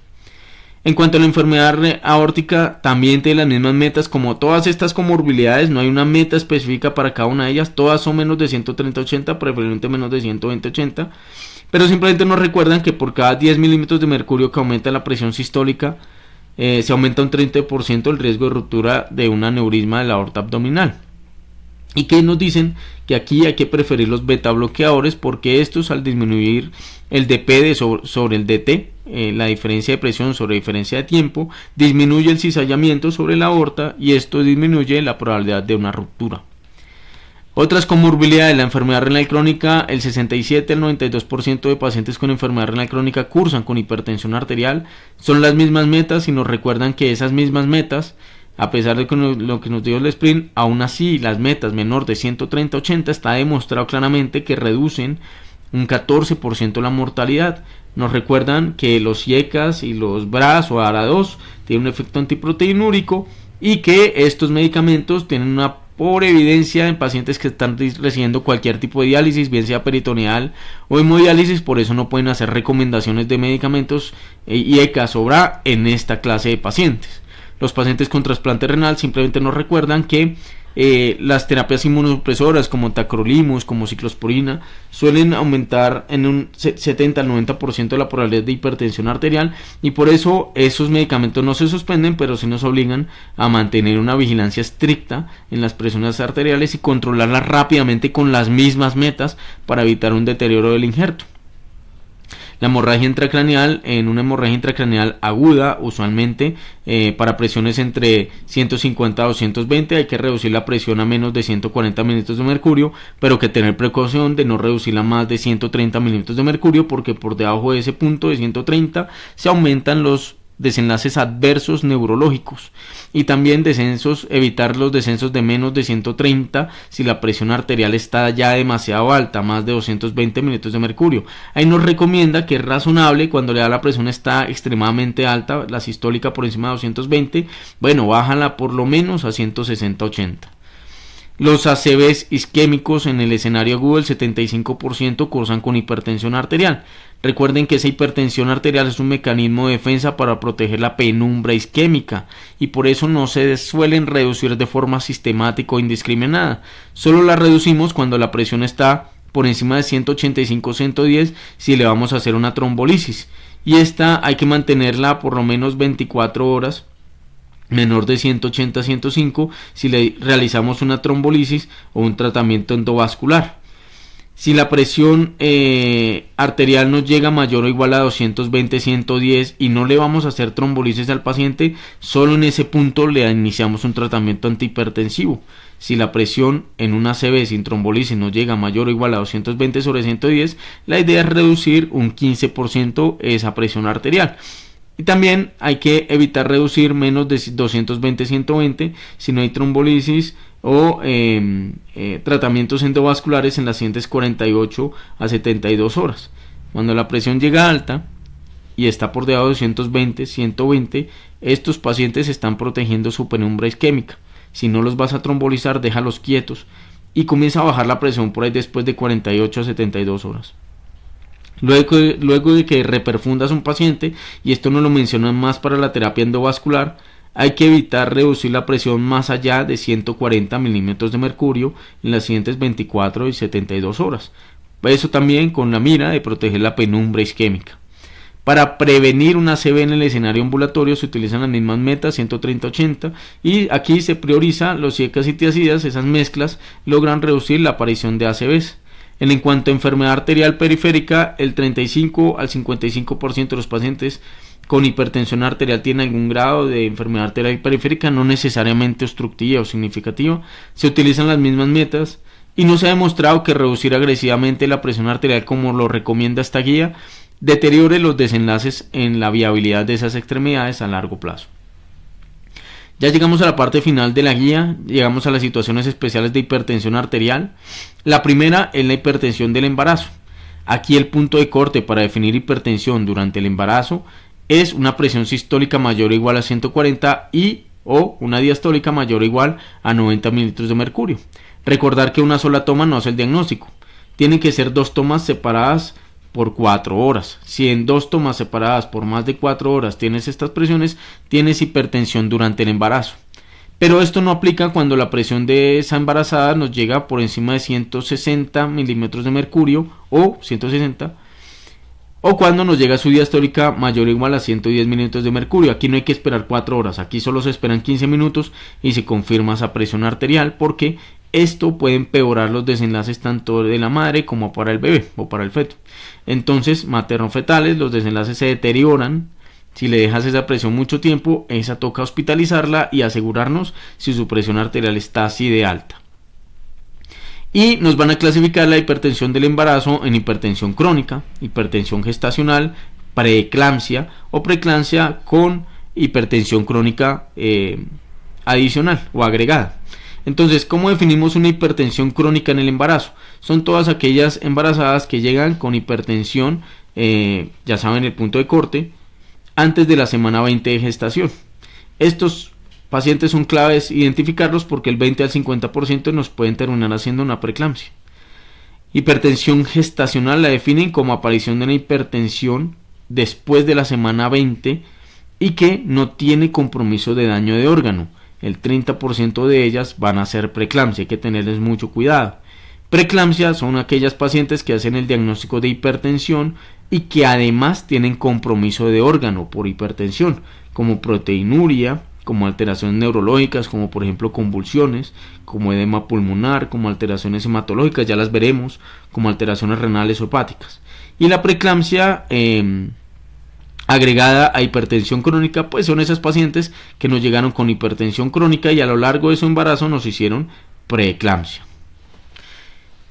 Speaker 1: En cuanto a la enfermedad aórtica, también tiene las mismas metas. Como todas estas comorbilidades, no hay una meta específica para cada una de ellas, todas son menos de 130-80, preferiblemente menos de 120-80, pero simplemente nos recuerdan que por cada 10 milímetros de mercurio que aumenta la presión sistólica, se aumenta un 30% el riesgo de ruptura de un aneurisma de la aorta abdominal. Y que nos dicen que aquí hay que preferir los beta bloqueadores porque estos, al disminuir el dP sobre el DT, la diferencia de presión sobre diferencia de tiempo, disminuye el cizallamiento sobre la aorta y esto disminuye la probabilidad de una ruptura. Otras comorbilidades de la enfermedad renal crónica, el 67 al 92% de pacientes con enfermedad renal crónica cursan con hipertensión arterial, son las mismas metas y nos recuerdan que esas mismas metas, a pesar de lo que nos dio el sprint, aún así las metas menor de 130-80 está demostrado claramente que reducen un 14% la mortalidad. Nos recuerdan que los IECAS y los BRAS o ARA2 tienen un efecto antiproteinúrico y que estos medicamentos tienen una por evidencia en pacientes que están recibiendo cualquier tipo de diálisis, bien sea peritoneal o hemodiálisis, por eso no pueden hacer recomendaciones de medicamentos IECAS o BRA en esta clase de pacientes. Los pacientes con trasplante renal simplemente nos recuerdan que las terapias inmunosupresoras como tacrolimus, como ciclosporina, suelen aumentar en un 70 al 90% de la probabilidad de hipertensión arterial y por eso esos medicamentos no se suspenden, pero sí nos obligan a mantener una vigilancia estricta en las presiones arteriales y controlarlas rápidamente con las mismas metas para evitar un deterioro del injerto. La hemorragia intracraneal, en una hemorragia intracraneal aguda, usualmente para presiones entre 150 a 220 hay que reducir la presión a menos de 140 milímetros de mercurio, pero que tener precaución de no reducirla a más de 130 milímetros de mercurio, porque por debajo de ese punto de 130 se aumentan los desenlaces adversos neurológicos y también evitar los descensos de menos de 130 si la presión arterial está ya demasiado alta, más de 220 milímetros de mercurio. Ahí nos recomienda que es razonable cuando la presión está extremadamente alta, la sistólica por encima de 220, bueno, bájala por lo menos a 160-80. Los ACVs isquémicos en el escenario agudo, el 75% cursan con hipertensión arterial. Recuerden que esa hipertensión arterial es un mecanismo de defensa para proteger la penumbra isquémica y por eso no se suelen reducir de forma sistemática o indiscriminada. Solo la reducimos cuando la presión está por encima de 185-110 si le vamos a hacer una trombolisis. Y esta hay que mantenerla por lo menos 24 horas. Menor de 180-105 si le realizamos una trombolisis o un tratamiento endovascular. Si la presión arterial nos llega mayor o igual a 220-110 y no le vamos a hacer trombolisis al paciente, solo en ese punto le iniciamos un tratamiento antihipertensivo. Si la presión en una ACV sin trombolisis nos llega mayor o igual a 220/110, la idea es reducir un 15% esa presión arterial. Y también hay que evitar reducir menos de 220-120 si no hay trombolisis o tratamientos endovasculares en las siguientes 48 a 72 horas. Cuando la presión llega alta y está por debajo de 220-120, estos pacientes están protegiendo su penumbra isquémica. Si no los vas a trombolizar, déjalos quietos y comienza a bajar la presión por ahí después de 48 a 72 horas. Luego de que reperfundas un paciente, y esto no lo mencionan más para la terapia endovascular, hay que evitar reducir la presión más allá de 140 milímetros de mercurio en las siguientes 24 y 72 horas. Eso también con la mira de proteger la penumbra isquémica. Para prevenir una ACV en el escenario ambulatorio se utilizan las mismas metas 130-80 y aquí se prioriza los IECAS y tiazidas. Esas mezclas logran reducir la aparición de ACVs. En cuanto a enfermedad arterial periférica, el 35 al 55% de los pacientes con hipertensión arterial tienen algún grado de enfermedad arterial periférica, no necesariamente obstructiva o significativa. Se utilizan las mismas metas y no se ha demostrado que reducir agresivamente la presión arterial, como lo recomienda esta guía, deteriore los desenlaces en la viabilidad de esas extremidades a largo plazo. Ya llegamos a la parte final de la guía, llegamos a las situaciones especiales de hipertensión arterial. La primera es la hipertensión del embarazo. Aquí el punto de corte para definir hipertensión durante el embarazo es una presión sistólica mayor o igual a 140 y o una diastólica mayor o igual a 90 mililitros de mercurio. Recordar que una sola toma no hace el diagnóstico. Tienen que ser 2 tomas separadas por 4 horas. Si en 2 tomas separadas por más de 4 horas tienes estas presiones, tienes hipertensión durante el embarazo. Pero esto no aplica cuando la presión de esa embarazada nos llega por encima de 160 milímetros de mercurio o 160, o cuando nos llega su diastólica mayor o igual a 110 milímetros de mercurio. Aquí no hay que esperar 4 horas, aquí solo se esperan 15 minutos y se confirma esa presión arterial, porque esto puede empeorar los desenlaces tanto de la madre como para el bebé o para el feto. Entonces, materno-fetales, los desenlaces se deterioran. Si le dejas esa presión mucho tiempo, esa toca hospitalizarla y asegurarnos si su presión arterial está así de alta. Y nos van a clasificar la hipertensión del embarazo en hipertensión crónica, hipertensión gestacional, preeclampsia o preeclampsia con hipertensión crónica adicional o agregada. Entonces, ¿cómo definimos una hipertensión crónica en el embarazo? Son todas aquellas embarazadas que llegan con hipertensión, ya saben el punto de corte, antes de la semana 20 de gestación. Estos pacientes son claves identificarlos porque el 20 al 50% nos pueden terminar haciendo una preeclampsia. Hipertensión gestacional la definen como aparición de una hipertensión después de la semana 20 y que no tiene compromiso de daño de órgano. El 30% de ellas van a ser preeclampsia, hay que tenerles mucho cuidado. Preeclampsia son aquellas pacientes que hacen el diagnóstico de hipertensión y que además tienen compromiso de órgano por hipertensión, como proteinuria, como alteraciones neurológicas, como por ejemplo convulsiones, como edema pulmonar, como alteraciones hematológicas, ya las veremos, como alteraciones renales o hepáticas. Y la preeclampsia agregada a hipertensión crónica, pues son esas pacientes que nos llegaron con hipertensión crónica y a lo largo de su embarazo nos hicieron preeclampsia.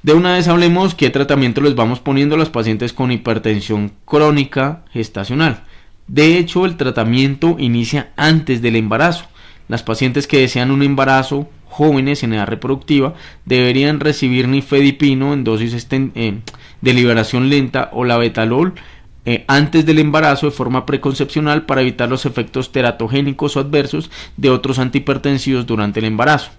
Speaker 1: De una vez hablemos qué tratamiento les vamos poniendo a los pacientes con hipertensión crónica gestacional. De hecho, el tratamiento inicia antes del embarazo. Las pacientes que desean un embarazo, jóvenes en edad reproductiva, deberían recibir nifedipino en dosis de liberación lenta o labetalol antes del embarazo de forma preconcepcional para evitar los efectos teratogénicos o adversos de otros antihipertensivos durante el embarazo.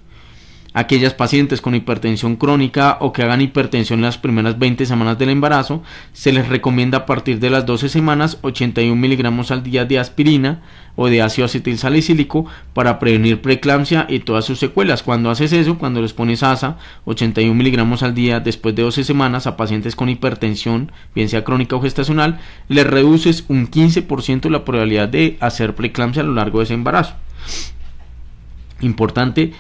Speaker 1: Aquellas pacientes con hipertensión crónica o que hagan hipertensión en las primeras 20 semanas del embarazo, se les recomienda a partir de las 12 semanas 81 miligramos al día de aspirina o de ácido acetil salicílico para prevenir preeclampsia y todas sus secuelas. Cuando haces eso, cuando les pones ASA 81 miligramos al día después de 12 semanas a pacientes con hipertensión, bien sea crónica o gestacional, les reduces un 15% la probabilidad de hacer preeclampsia a lo largo de ese embarazo. Importante,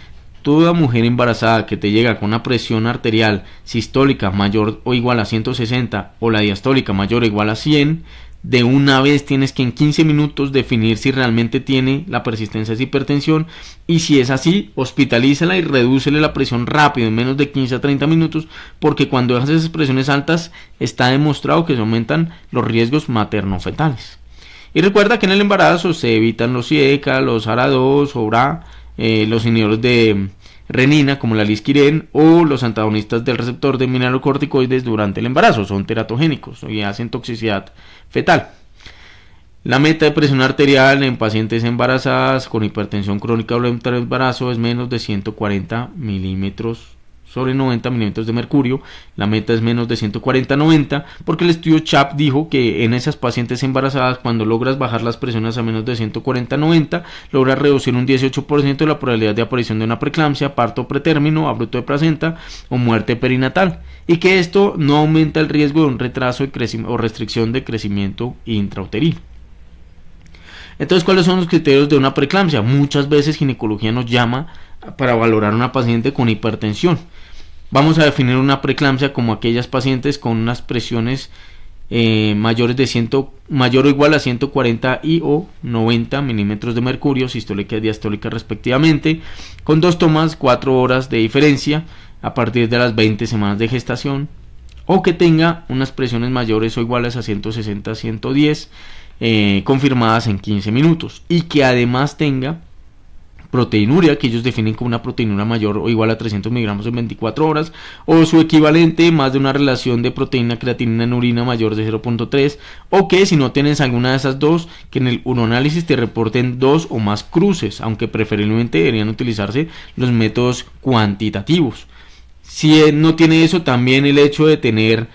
Speaker 1: toda mujer embarazada que te llega con una presión arterial sistólica mayor o igual a 160 o la diastólica mayor o igual a 100, de una vez tienes que en 15 minutos definir si realmente tiene la persistencia de hipertensión, y si es así, hospitalízala y redúcele la presión rápido, en menos de 15 a 30 minutos, porque cuando dejas esas presiones altas está demostrado que se aumentan los riesgos materno-fetales. Y recuerda que en el embarazo se evitan los IECA, los ARA2 o BRA, los inhibidores de renina como la lisquiren o los antagonistas del receptor de mineralocorticoides durante el embarazo, son teratogénicos y hacen toxicidad fetal. La meta de presión arterial en pacientes embarazadas con hipertensión crónica durante el embarazo es menos de 140 milímetros sobre 90 milímetros de mercurio. La meta es menos de 140-90, porque el estudio CHAP dijo que en esas pacientes embarazadas, cuando logras bajar las presiones a menos de 140-90, logras reducir un 18% la probabilidad de aparición de una preeclampsia, parto pretérmino, abrupto de placenta o muerte perinatal, y que esto no aumenta el riesgo de un retraso de o restricción de crecimiento intrauterino. Entonces, ¿cuáles son los criterios de una preeclampsia? Muchas veces ginecología nos llama para valorar a una paciente con hipertensión. Vamos a definir una preeclampsia como aquellas pacientes con unas presiones mayor o igual a 140 y o 90 milímetros de mercurio, sistólica y diastólica respectivamente, con 2 tomas 4 horas de diferencia a partir de las 20 semanas de gestación, o que tenga unas presiones mayores o iguales a 160-110 confirmadas en 15 minutos, y que además tenga proteinuria, que ellos definen como una proteinuria mayor o igual a 300 miligramos en 24 horas, o su equivalente, más de una relación de proteína creatinina en orina mayor de 0.3, o que si no tienes alguna de esas dos, que en el uroanálisis te reporten 2 o más cruces, aunque preferiblemente deberían utilizarse los métodos cuantitativos. Si no tiene eso, también el hecho de tener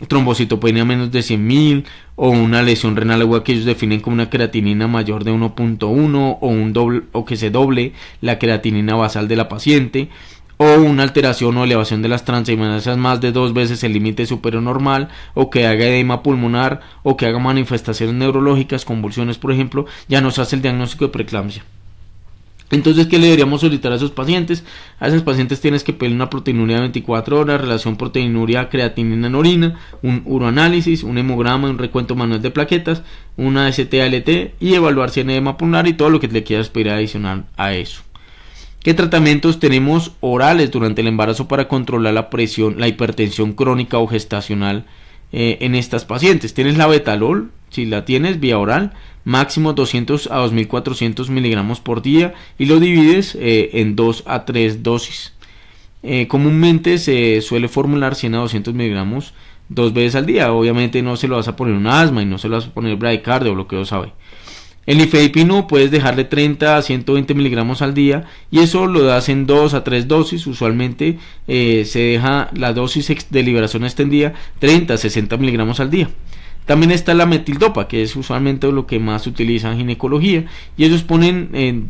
Speaker 1: trombocitopenia menos de 100.000 o una lesión renal aguda que ellos definen como una creatinina mayor de 1.1 o que se doble la creatinina basal de la paciente, o una alteración o elevación de las transaminasas más de 2 veces el límite superior normal, o que haga edema pulmonar, o que haga manifestaciones neurológicas, convulsiones por ejemplo, ya nos hace el diagnóstico de preeclampsia. Entonces, ¿qué le deberíamos solicitar a esos pacientes? A esos pacientes tienes que pedir una proteinuria de 24 horas, relación proteinuria creatinina en orina, un uroanálisis, un hemograma, un recuento manual de plaquetas, una ST-ALT y evaluar si hay edema pulmonar y todo lo que le quieras pedir adicional a eso. ¿Qué tratamientos tenemos orales durante el embarazo para controlar la presión, la hipertensión crónica o gestacional en estas pacientes? Tienes la betalol, si la tienes vía oral, máximo 200 a 2400 miligramos por día, y lo divides en 2 a 3 dosis. Comúnmente se suele formular 100 a 200 miligramos 2 veces al día. Obviamente no se lo vas a poner un asma y no se lo vas a poner bradicardia o bloqueo sabe. El nifedipino puedes dejarle 30 a 120 miligramos al día, y eso lo das en 2 a 3 dosis. Usualmente se deja la dosis de liberación extendida 30 a 60 miligramos al día. También está la metildopa, que es usualmente lo que más se utiliza en ginecología, y ellos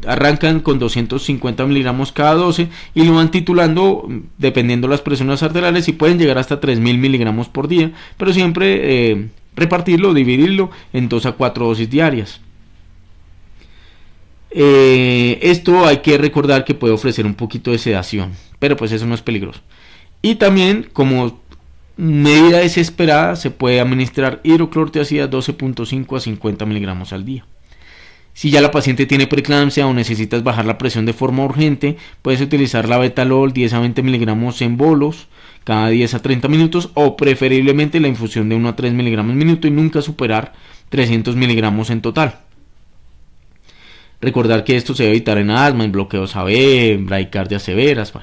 Speaker 1: arrancan con 250 miligramos cada 12 y lo van titulando dependiendo las presiones arteriales, y pueden llegar hasta 3000 miligramos por día, pero siempre repartirlo, dividirlo en 2 a 4 dosis diarias. Esto hay que recordar que puede ofrecer un poquito de sedación, pero pues eso no es peligroso. Y también, como medida desesperada, se puede administrar hidroclorotiazida 12.5 a 50 miligramos al día. Si ya la paciente tiene preeclampsia o necesitas bajar la presión de forma urgente, puedes utilizar la betalol 10 a 20 miligramos en bolos cada 10 a 30 minutos, o preferiblemente la infusión de 1 a 3 miligramos al minuto, y nunca superar 300 miligramos en total. Recordar que esto se debe evitar en asma, en bloqueos AB, en bradicardias severas.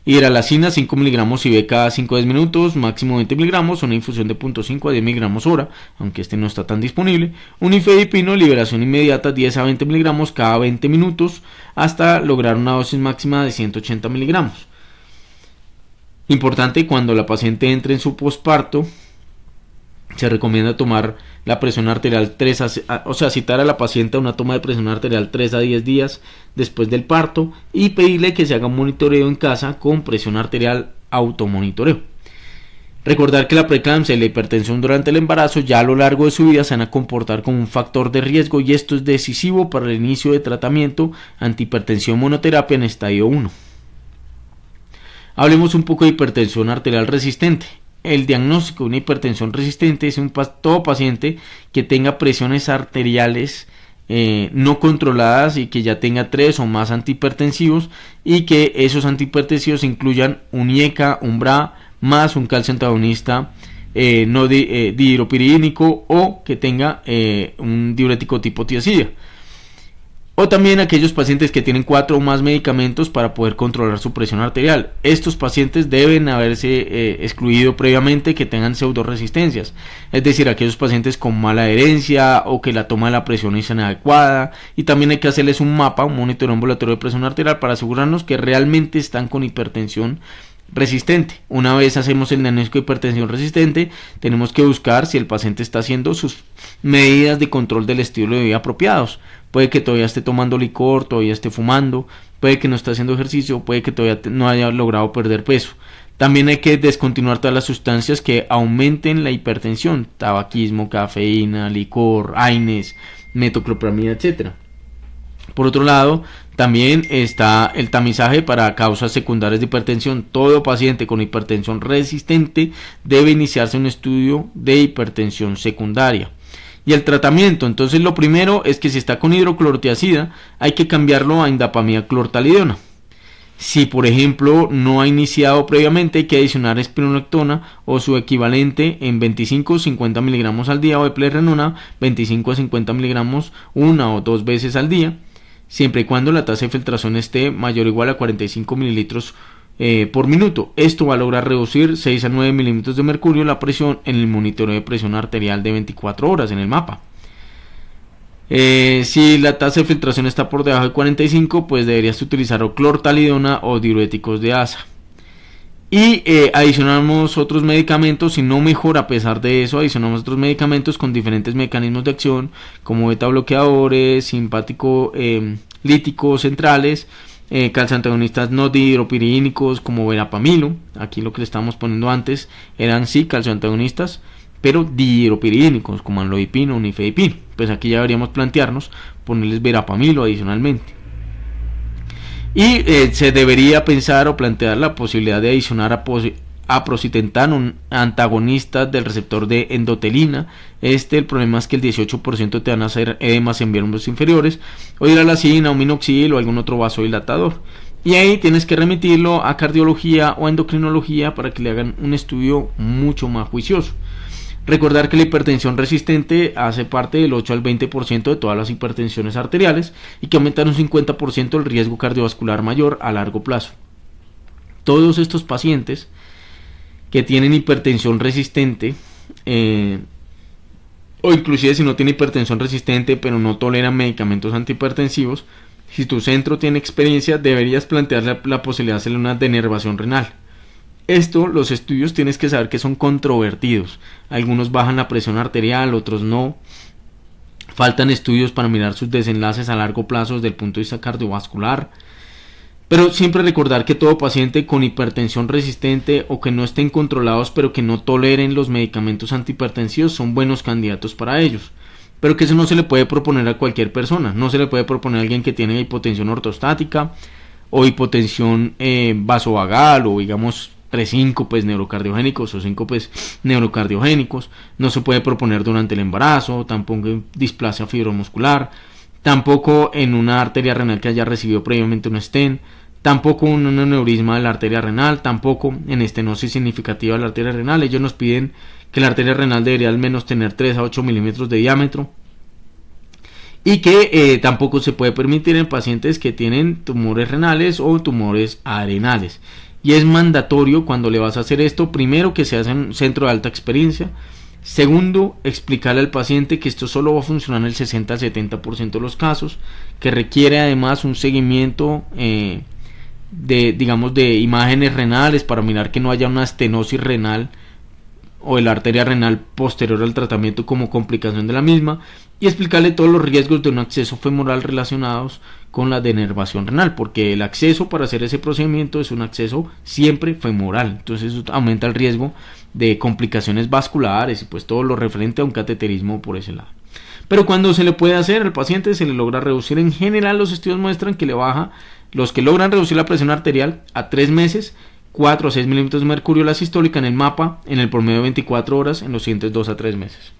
Speaker 1: Hidralacina 5 miligramos IV cada 5 a 10 minutos, máximo 20 miligramos, una infusión de 0.5 a 10 miligramos hora, aunque este no está tan disponible. Un nifedipino, liberación inmediata 10 a 20 miligramos cada 20 minutos, hasta lograr una dosis máxima de 180 miligramos. Importante, cuando la paciente entre en su posparto, se recomienda tomar la presión arterial citar a la paciente a una toma de presión arterial 3 a 10 días después del parto y pedirle que se haga un monitoreo en casa con presión arterial automonitoreo. Recordar que la preeclampsia y la hipertensión durante el embarazo ya a lo largo de su vida se van a comportar como un factor de riesgo, y esto es decisivo para el inicio de tratamiento antihipertensión monoterapia en estadio 1. Hablemos un poco de hipertensión arterial resistente. El diagnóstico de una hipertensión resistente es todo paciente que tenga presiones arteriales no controladas y que ya tenga 3 o más antihipertensivos, y que esos antihipertensivos incluyan un IECA, un BRA, más un calcio antagonista dihidropiridínico, o que tenga un diurético tipo tiazida. O también aquellos pacientes que tienen 4 o más medicamentos para poder controlar su presión arterial. Estos pacientes deben haberse excluido previamente que tengan pseudoresistencias, es decir, aquellos pacientes con mala adherencia o que la toma de la presión es inadecuada. Y también hay que hacerles un mapa, un monitoreo ambulatorio de presión arterial, para asegurarnos que realmente están con hipertensión resistente. Una vez hacemos el diagnóstico de hipertensión resistente, tenemos que buscar si el paciente está haciendo sus medidas de control del estilo de vida apropiados. Puede que todavía esté tomando licor, todavía esté fumando, puede que no esté haciendo ejercicio, puede que todavía no haya logrado perder peso. También hay que descontinuar todas las sustancias que aumenten la hipertensión: tabaquismo, cafeína, licor, AINES, metoclopramida, etc. Por otro lado, también está el tamizaje para causas secundarias de hipertensión. Todo paciente con hipertensión resistente debe iniciarse un estudio de hipertensión secundaria. Y el tratamiento, entonces, lo primero es que si está con hidroclorotiazida, hay que cambiarlo a indapamida clortalidona. Si, por ejemplo, no ha iniciado previamente, hay que adicionar espironolactona o su equivalente en 25 o 50 miligramos al día, o eplerenona 25 a 50 miligramos 1 o 2 veces al día, siempre y cuando la tasa de filtración esté mayor o igual a 45 mililitros por minuto. Esto va a lograr reducir 6 a 9 milímetros de mercurio la presión en el monitoreo de presión arterial de 24 horas en el mapa. Si la tasa de filtración está por debajo de 45, pues deberías utilizar o clortalidona o diuréticos de asa. Y adicionamos otros medicamentos. Si no mejora a pesar de eso, adicionamos otros medicamentos con diferentes mecanismos de acción, como beta bloqueadores, simpático líticos centrales, calcioantagonistas no dihidropiridínicos como verapamilo. Aquí lo que le estábamos poniendo antes eran sí calcioantagonistas, pero dihidropiridínicos como amlodipino o nifedipino. Pues aquí ya deberíamos plantearnos ponerles verapamilo adicionalmente. Y se debería pensar o plantear la posibilidad de adicionar a aprocitentan, antagonistas del receptor de endotelina. El problema es que el 18% te van a hacer edemas en miembros inferiores, o hidralacina o minoxidil o algún otro vasodilatador. Y ahí tienes que remitirlo a cardiología o a endocrinología para que le hagan un estudio mucho más juicioso. Recordar que la hipertensión resistente hace parte del 8 al 20% de todas las hipertensiones arteriales, y que aumentan un 50% el riesgo cardiovascular mayor a largo plazo. Todos estos pacientes que tienen hipertensión resistente, o inclusive si no tiene hipertensión resistente pero no toleran medicamentos antihipertensivos, si tu centro tiene experiencia, deberías plantearle la posibilidad de hacerle una denervación renal. Los estudios tienes que saber que son controvertidos. Algunos bajan la presión arterial, otros no. Faltan estudios para mirar sus desenlaces a largo plazo desde el punto de vista cardiovascular. Pero siempre recordar que todo paciente con hipertensión resistente o que no estén controlados pero que no toleren los medicamentos antihipertensivos son buenos candidatos para ellos. Pero que eso no se le puede proponer a cualquier persona. No se le puede proponer a alguien que tiene hipotensión ortostática o hipotensión vasovagal, o digamos síncopes neurocardiogénicos o síncopes neurocardiogénicos. No se puede proponer durante el embarazo, tampoco en displasia fibromuscular, tampoco en una arteria renal que haya recibido previamente un stent, tampoco un aneurisma de la arteria renal, tampoco en estenosis significativa de la arteria renal. Ellos nos piden que la arteria renal debería al menos tener 3 a 8 milímetros de diámetro, y que tampoco se puede permitir en pacientes que tienen tumores renales o tumores adrenales. y es mandatorio cuando le vas a hacer esto, primero que se hace en un centro de alta experiencia. Segundo, explicarle al paciente que esto solo va a funcionar en el 60 al 70% de los casos, que requiere además un seguimiento de imágenes renales para mirar que no haya una estenosis renal o de la arteria renal posterior al tratamiento como complicación de la misma, y explicarle todos los riesgos de un acceso femoral relacionados con la denervación renal, porque el acceso para hacer ese procedimiento es un acceso siempre femoral, entonces eso aumenta el riesgo de complicaciones vasculares y pues todo lo referente a un cateterismo por ese lado. Pero cuando se le puede hacer al paciente se le logra reducir, en general los estudios muestran que le baja, los que logran reducir la presión arterial a 3 meses, 4 a 6 milímetros de mercurio la sistólica en el mapa en el promedio de 24 horas en los siguientes 2 a 3 meses.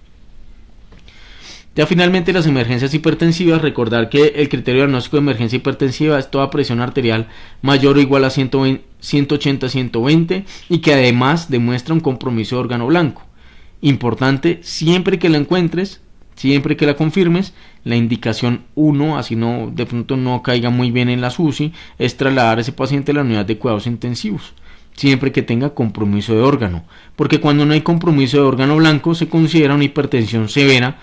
Speaker 1: Ya finalmente las emergencias hipertensivas, recordar que el criterio de diagnóstico de emergencia hipertensiva es toda presión arterial mayor o igual a 180-120 y que además demuestra un compromiso de órgano blanco. Importante, siempre que la encuentres, siempre que la confirmes, la indicación 1, así no de pronto no caiga muy bien en la UCI, es trasladar a ese paciente a la unidad de cuidados intensivos, siempre que tenga compromiso de órgano, porque cuando no hay compromiso de órgano blanco se considera una hipertensión severa.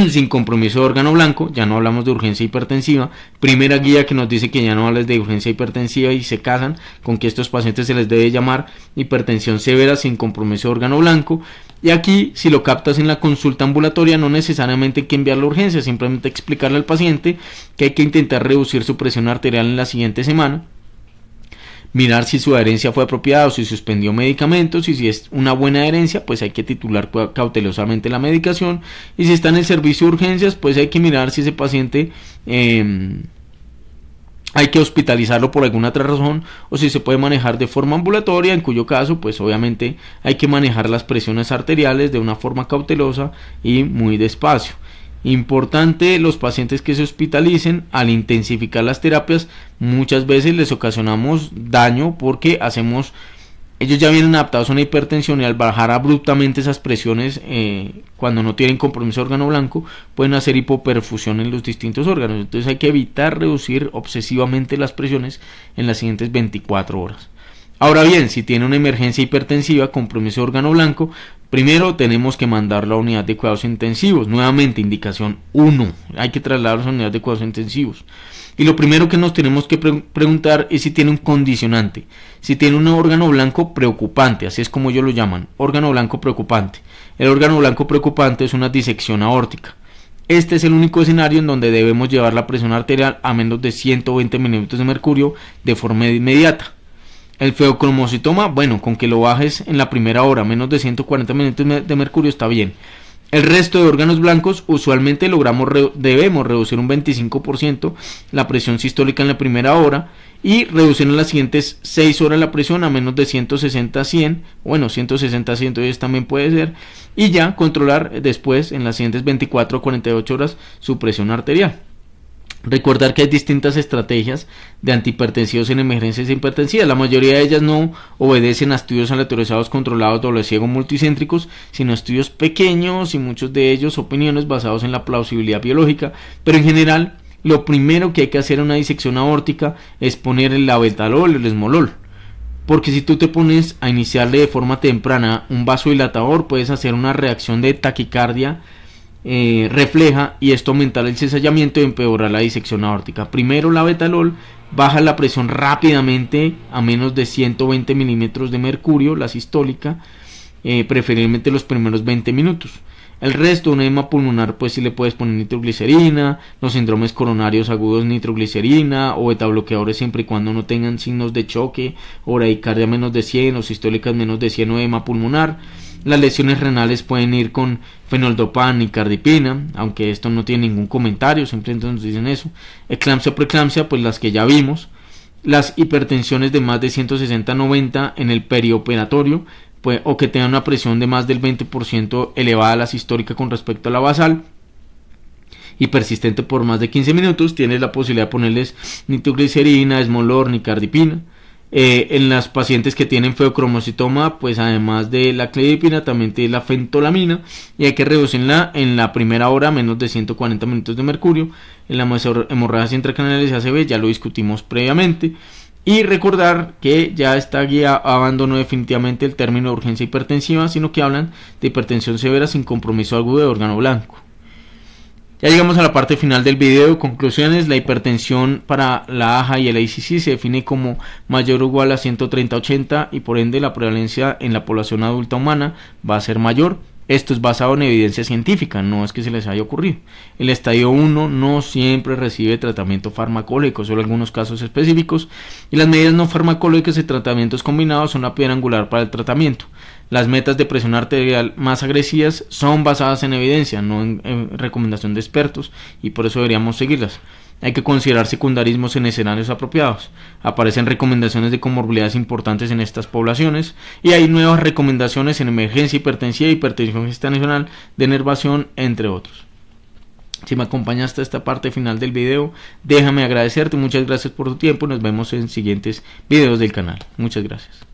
Speaker 1: Sin compromiso de órgano blanco, ya no hablamos de urgencia hipertensiva. Primera guía que nos dice que ya no hables de urgencia hipertensiva y se casan con que estos pacientes se les debe llamar hipertensión severa sin compromiso de órgano blanco. Y aquí, si lo captas en la consulta ambulatoria, no necesariamente hay que enviarlo a urgencia, simplemente explicarle al paciente que hay que intentar reducir su presión arterial en la siguiente semana, mirar si su adherencia fue apropiada o si suspendió medicamentos, y si es una buena adherencia pues hay que titular cautelosamente la medicación, y si está en el servicio de urgencias pues hay que mirar si ese paciente hay que hospitalizarlo por alguna otra razón o si se puede manejar de forma ambulatoria, en cuyo caso pues obviamente hay que manejar las presiones arteriales de una forma cautelosa y muy despacio. Importante, los pacientes que se hospitalicen, al intensificar las terapias muchas veces les ocasionamos daño porque ellos ya vienen adaptados a una hipertensión, y al bajar abruptamente esas presiones cuando no tienen compromiso de órgano blanco pueden hacer hipoperfusión en los distintos órganos. Entonces hay que evitar reducir obsesivamente las presiones en las siguientes 24 horas. Ahora bien, si tiene una emergencia hipertensiva, compromiso de órgano blanco, primero tenemos que mandarlo a la unidad de cuidados intensivos. Nuevamente, indicación 1, hay que trasladarlo a la unidad de cuidados intensivos. Y lo primero que nos tenemos que preguntar es si tiene un condicionante, si tiene un órgano blanco preocupante, así es como ellos lo llaman, órgano blanco preocupante. El órgano blanco preocupante es una disección aórtica. Este es el único escenario en donde debemos llevar la presión arterial a menos de 120 milímetros de mercurio de forma inmediata. El feocromocitoma, bueno, con que lo bajes en la primera hora, menos de 140 milímetros de mercurio está bien. El resto de órganos blancos, usualmente debemos reducir un 25% la presión sistólica en la primera hora y reducir en las siguientes 6 horas la presión a menos de 160 a 100, bueno, 160 a 110 también puede ser, y ya controlar después en las siguientes 24 a 48 horas su presión arterial. Recordar que hay distintas estrategias de antihipertensivos en emergencias hipertensivas. La mayoría de ellas no obedecen a estudios aleatorizados controlados doble ciego multicéntricos, sino estudios pequeños y muchos de ellos opiniones basados en la plausibilidad biológica. Pero en general, lo primero que hay que hacer en una disección aórtica es poner el labetalol o el esmolol. Porque si tú te pones a iniciarle de forma temprana un vasodilatador, puedes hacer una reacción de taquicardia refleja, y esto aumentará el cesallamiento y empeorar la disección aórtica. Primero la betalol baja la presión rápidamente a menos de 120 milímetros de mercurio, la sistólica, preferiblemente los primeros 20 minutos. El resto, un edema pulmonar, pues si le puedes poner nitroglicerina, los síndromes coronarios agudos nitroglicerina o betabloqueadores siempre y cuando no tengan signos de choque, o bradicardia menos de 100 o sistólicas menos de 100 o edema pulmonar. Las lesiones renales pueden ir con fenoldopam y cardipina, aunque esto no tiene ningún comentario, simplemente nos dicen eso. Eclampsia, preeclampsia, pues las que ya vimos. Las hipertensiones de más de 160-90 en el perioperatorio, pues, o que tengan una presión de más del 20% elevada a la sistólica con respecto a la basal y persistente por más de 15 minutos, tienes la posibilidad de ponerles nitroglicerina, esmolor, nicardipina. En las pacientes que tienen feocromocitoma, pues además de la clidipina también tiene la fentolamina, y hay que reducirla en la primera hora a menos de 140 minutos de mercurio. En la hemorragias intracraneales ACV ya lo discutimos previamente. Y recordar que ya esta guía abandonó definitivamente el término de urgencia hipertensiva, sino que hablan de hipertensión severa sin compromiso agudo de órgano blanco. Ya llegamos a la parte final del video. Conclusiones: la hipertensión para la AJA y el ACC se define como mayor o igual a 130/80 y por ende la prevalencia en la población adulta humana va a ser mayor. Esto es basado en evidencia científica, no es que se les haya ocurrido. El estadio 1 no siempre recibe tratamiento farmacológico, solo algunos casos específicos, y las medidas no farmacológicas y tratamientos combinados son la piedra angular para el tratamiento. Las metas de presión arterial más agresivas son basadas en evidencia, no en recomendación de expertos, y por eso deberíamos seguirlas. Hay que considerar secundarismos en escenarios apropiados. Aparecen recomendaciones de comorbilidades importantes en estas poblaciones y hay nuevas recomendaciones en emergencia hipertensiva, hipertensión gestacional, denervación, entre otros. Si me acompañaste a esta parte final del video, déjame agradecerte. Muchas gracias por tu tiempo. Nos vemos en siguientes videos del canal. Muchas gracias.